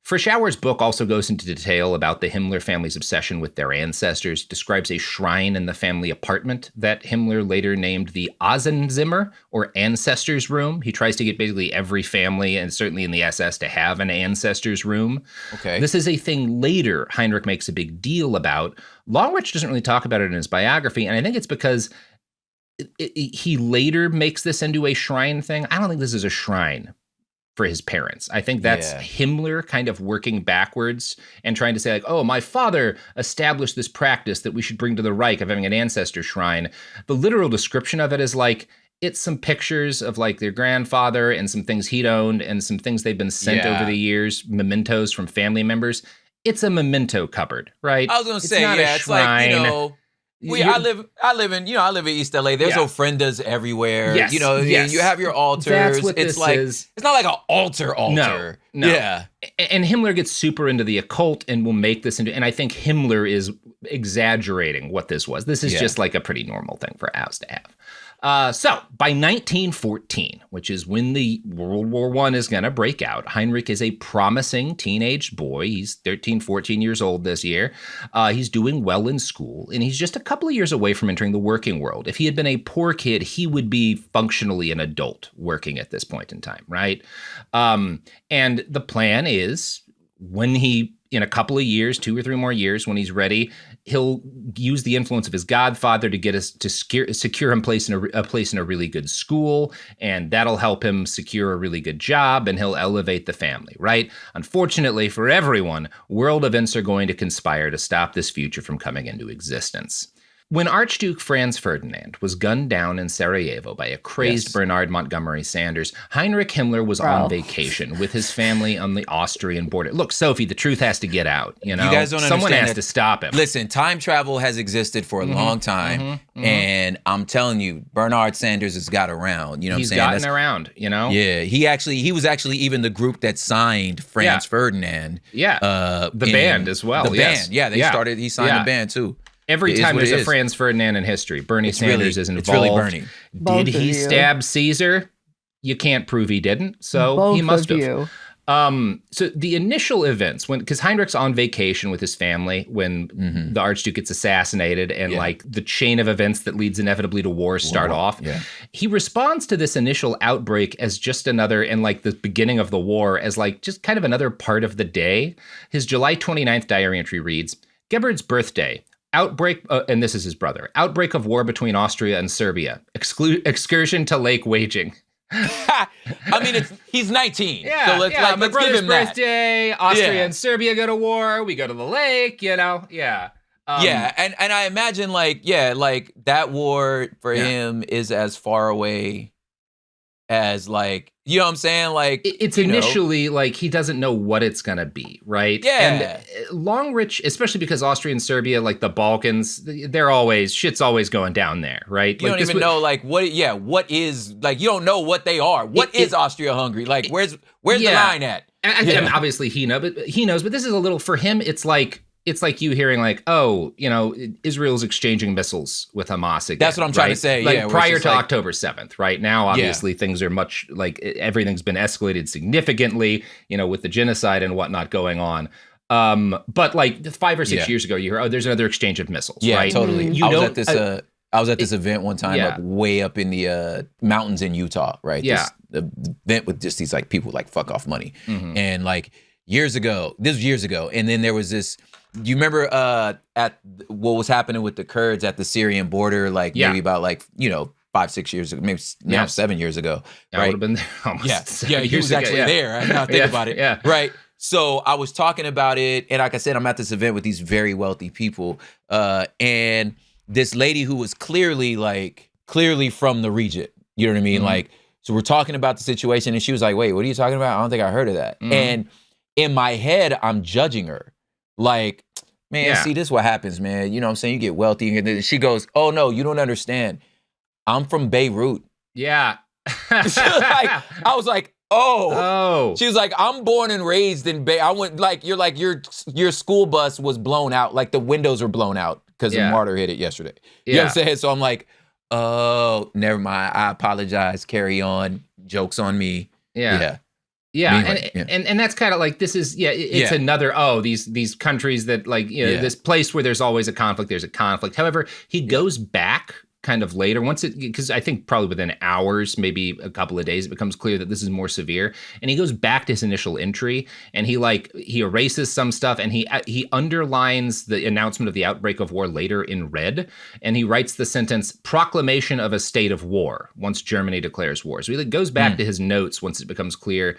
[SPEAKER 1] Frischauer's book also goes into detail about the Himmler family's obsession with their ancestors, describes a shrine in the family apartment that Himmler later named the Ahnenzimmer, or ancestors' room. He tries to get basically every family, and certainly in the SS, to have an ancestors' room.
[SPEAKER 2] Okay.
[SPEAKER 1] This is a thing later Heinrich makes a big deal about. Longrich doesn't really talk about it in his biography, and I think it's because he later makes this into a shrine thing. I don't think this is a shrine for his parents. I think that's Himmler kind of working backwards and trying to say, like, oh, my father established this practice that we should bring to the Reich of having an ancestor shrine. The literal description of it is like, it's some pictures of, like, their grandfather and some things he'd owned and some things they've been sent over the years, mementos from family members. It's a memento cupboard, right?
[SPEAKER 2] I was going to say, it's like, I live in East LA. There's ofrendas everywhere.
[SPEAKER 1] Yes,
[SPEAKER 2] you have your altars.
[SPEAKER 1] That's what
[SPEAKER 2] it's
[SPEAKER 1] this
[SPEAKER 2] like
[SPEAKER 1] is.
[SPEAKER 2] It's not like an altar.
[SPEAKER 1] No.
[SPEAKER 2] Yeah.
[SPEAKER 1] And Himmler gets super into the occult and will make this into, and I think Himmler is exaggerating what this was. This is just like a pretty normal thing for a house to have. So by 1914, which is when the World War I is going to break out, Heinrich is a promising teenage boy. He's 13, 14 years old this year. He's doing well in school, and he's just a couple of years away from entering the working world. If he had been a poor kid, he would be functionally an adult working at this point in time, right? And the plan is, when he, in a couple of years, 2 or 3 more years, when he's ready, he'll use the influence of his godfather to get us to secure him a place in a really good school, and that'll help him secure a really good job, and he'll elevate the family, right? Unfortunately for everyone, world events are going to conspire to stop this future from coming into existence. When Archduke Franz Ferdinand was gunned down in Sarajevo by a crazed Bernard Montgomery Sanders, Heinrich Himmler was on vacation with his family on the Austrian border. Look, Sophie, the truth has to get out. You guys don't Someone has to stop him.
[SPEAKER 2] Listen, time travel has existed for a long time, and I'm telling you, Bernard Sanders has got around. You know what I'm saying?
[SPEAKER 1] He's gotten around,
[SPEAKER 2] Yeah, he was actually even the group that signed Franz Ferdinand.
[SPEAKER 1] Yeah, the band as well.
[SPEAKER 2] The band, he signed the band too.
[SPEAKER 1] Every time there's a Franz Ferdinand in history, Bernie Sanders is involved.
[SPEAKER 2] It's really Bernie.
[SPEAKER 1] Did he stab Caesar? You can't prove he didn't, so he must have. So the initial events, because Heinrich's on vacation with his family when the Archduke gets assassinated, and like the chain of events that leads inevitably to war start off, he responds to this initial outbreak as just another, and like the beginning of the war, as like just kind of another part of the day. His July 29th diary entry reads, Gebhard's birthday. Outbreak, and this is his brother, outbreak of war between Austria and Serbia. Excursion to Lake Waging.
[SPEAKER 2] I mean, he's 19.
[SPEAKER 1] Yeah,
[SPEAKER 2] so let's
[SPEAKER 1] my brother's
[SPEAKER 2] give him
[SPEAKER 1] birthday, Austria and Serbia go to war, we go to the lake, Yeah,
[SPEAKER 2] and I imagine like that war for him is as far away as like, you know what I'm saying? Like
[SPEAKER 1] it's initially like he doesn't know what it's gonna be, right?
[SPEAKER 2] Yeah.
[SPEAKER 1] And Longrich, especially because Austria and Serbia, like the Balkans, shit's always going down there, right?
[SPEAKER 2] You don't even know like what is like, you don't know what they are. What is Austria-Hungary? Like where's the line at?
[SPEAKER 1] And obviously he knows, but this is a little, for him, it's like, it's like you hearing like, oh, Israel's exchanging missils with Hamas again.
[SPEAKER 2] That's what I'm trying to say.
[SPEAKER 1] Like prior to October 7th, right? Now, obviously, things are much like everything's been escalated significantly, with the genocide and whatnot going on. But like 5 or 6 years ago, you heard, there's another exchange of missiles.
[SPEAKER 2] Yeah,
[SPEAKER 1] right?
[SPEAKER 2] Totally. I was at this event one time, way up in the mountains in Utah, right?
[SPEAKER 1] Yeah.
[SPEAKER 2] This event with just these like people like fuck off money, and like years ago, and then there was this. Do you remember at what was happening with the Kurds at the Syrian border, like maybe about 5-6 years ago, maybe now 7 years ago, right?
[SPEAKER 1] I would have been there almost.
[SPEAKER 2] Yeah, he was actually there. I now think about it.
[SPEAKER 1] Yeah,
[SPEAKER 2] right. So I was talking about it, and like I said, I'm at this event with these very wealthy people, and this lady who was clearly from the region. You know what I mean? Like, so we're talking about the situation, and she was like, "Wait, what are you talking about? I don't think I heard of that." And in my head, I'm judging her. Like, man, see, this is what happens, man. You know what I'm saying? You get wealthy. And then she goes, oh, no, you don't understand. I'm from Beirut.
[SPEAKER 1] Yeah.
[SPEAKER 2] I was like, oh. She was like, I'm born and raised in Beirut. I went your school bus was blown out. Like the windows were blown out because a mortar hit it yesterday. You know what I'm saying? So I'm like, oh, never mind. I apologize. Carry on. Joke's on me.
[SPEAKER 1] Yeah. And that's kind of like, this is, it's another, these countries that like, this place where there's always a conflict, there's a conflict. However, he goes back kind of later, because I think probably within hours, maybe a couple of days, it becomes clear that this is more severe. And he goes back to his initial entry, and he erases some stuff, and he underlines the announcement of the outbreak of war later in red, and he writes the sentence, proclamation of a state of war, once Germany declares war. So he goes back to his notes once it becomes clear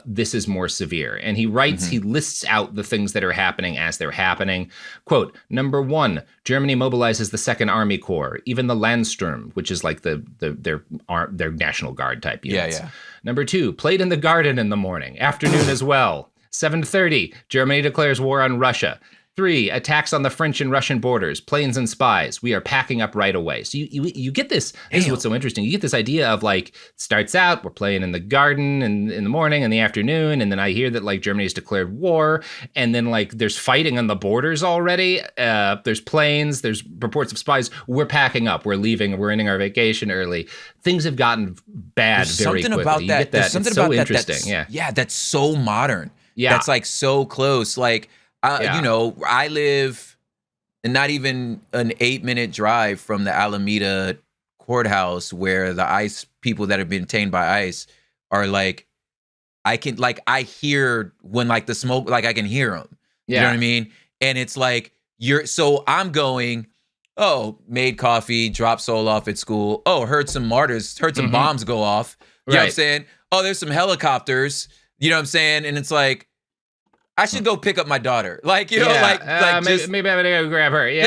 [SPEAKER 1] this is more severe. And he writes, he lists out the things that are happening as they're happening. Quote, number 1, Germany mobilizes the Second Army Corps, even the Landsturm, which is like their National Guard type units. Yeah. Number 2, played in the garden in the morning, afternoon as well. 7:30, Germany declares war on Russia. 3, attacks on the French and Russian borders, planes and spies. We are packing up right away. So you get this. This is what's so interesting. You get this idea of like, starts out, we're playing in the garden and in the morning and the afternoon. And then I hear that like Germany has declared war. And then like there's fighting on the borders already. There's planes, there's reports of spies. We're packing up. We're leaving. We're ending our vacation early. Things have gotten bad very quickly.
[SPEAKER 2] About that.
[SPEAKER 1] You get that.
[SPEAKER 2] There's something
[SPEAKER 1] it's so
[SPEAKER 2] about
[SPEAKER 1] interesting.
[SPEAKER 2] That. That's so modern.
[SPEAKER 1] Yeah.
[SPEAKER 2] That's like so close. Like, I live not even an 8-minute drive from the Alameda courthouse where the ICE people that have been detained by ICE are like, I hear when like the smoke, like I can hear them. You know what I mean? And it's like, so I'm going, made coffee, dropped Soul off at school. Heard some bombs go off. You know what I'm saying? There's some helicopters. You know what I'm saying? And it's like, I should go pick up my daughter. Like, maybe I'm gonna go grab her. Yeah.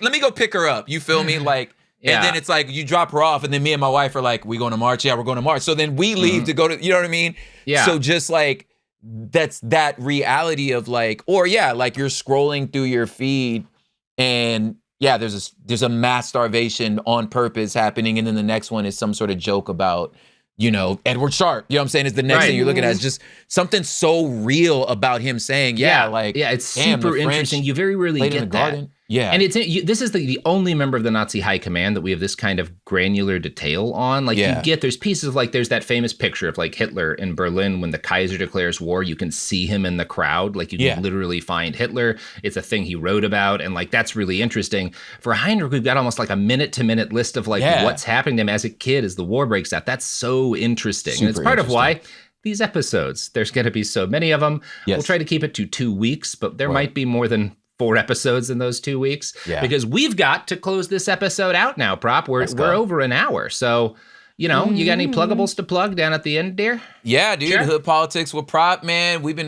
[SPEAKER 2] Let me go pick her up. You feel me? Like, and then it's like you drop her off, and then me and my wife are like, we going to march? Yeah, we're going to march. So then we leave to go to, you know what I mean? Yeah. So just like that's that reality of like, like you're scrolling through your feed, and there's a mass starvation on purpose happening, and then the next one is some sort of joke about, Edward Sharp, you know what I'm saying, is the next thing you're looking at. Is just something so real about him saying,
[SPEAKER 1] it's super interesting. You very rarely get that. Garden. Yeah. And this is the only member of the Nazi high command that we have this kind of granular detail on. Like there's pieces of like, there's that famous picture of like Hitler in Berlin when the Kaiser declares war, you can see him in the crowd. Like you can literally find Hitler. It's a thing he wrote about. And like, that's really interesting. For Heinrich, we've got almost like a minute-to-minute list of like what's happening to him as a kid as the war breaks out. That's so interesting. And it's part of why these episodes, there's going to be so many of them. Yes. We'll try to keep it to 2 weeks, but there might be more than 4 episodes in those 2 weeks because we've got to close this episode out now, Prop. We're over an hour. So, you got any pluggables to plug down at the end, dear?
[SPEAKER 2] Yeah, dude. Sure. Hood Politics with Prop, man. We've been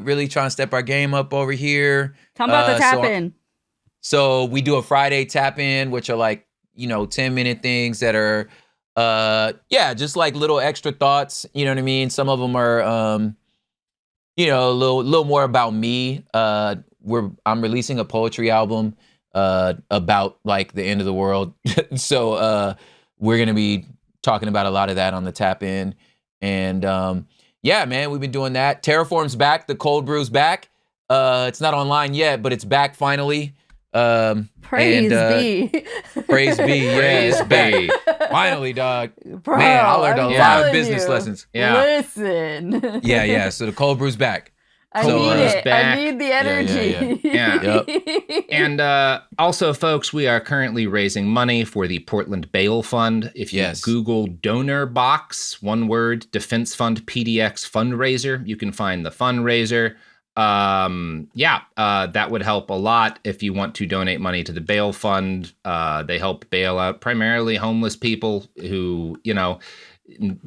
[SPEAKER 2] really trying to step our game up over here.
[SPEAKER 3] Tell me about the tap-in.
[SPEAKER 2] So we do a Friday tap-in, which are like, 10-minute things that are, just like little extra thoughts. You know what I mean? Some of them are, a little more about me. I'm releasing a poetry album about like the end of the world. So we're going to be talking about a lot of that on the tap in. And man, we've been doing that. Terraform's back. The cold brew's back. It's not online yet, but it's back finally.
[SPEAKER 3] Praise be.
[SPEAKER 2] Praise be. Yeah, it's back. Finally, dog.
[SPEAKER 3] Bro,
[SPEAKER 2] Man, I learned a lot of business lessons.
[SPEAKER 1] Yeah.
[SPEAKER 3] Listen.
[SPEAKER 2] Yeah. So the cold brew's back.
[SPEAKER 3] I need it. I need the energy.
[SPEAKER 1] Yeah. And also, folks, we are currently raising money for the Portland Bail Fund. If you Google donor box, one word, Defense Fund PDX fundraiser, you can find the fundraiser. That would help a lot if you want to donate money to the bail fund. They help bail out primarily homeless people who,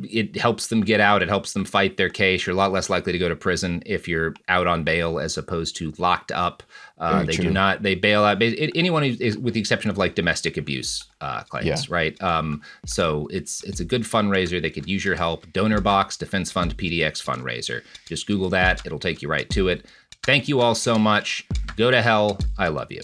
[SPEAKER 1] it helps them get out. It helps them fight their case. You're a lot less likely to go to prison if you're out on bail as opposed to locked up. They bail out anyone who is, with the exception of like domestic abuse claims, right? So it's a good fundraiser. They could use your help. Donor box, Defense Fund, PDX fundraiser. Just Google that. It'll take you right to it. Thank you all so much. Go to hell. I love you.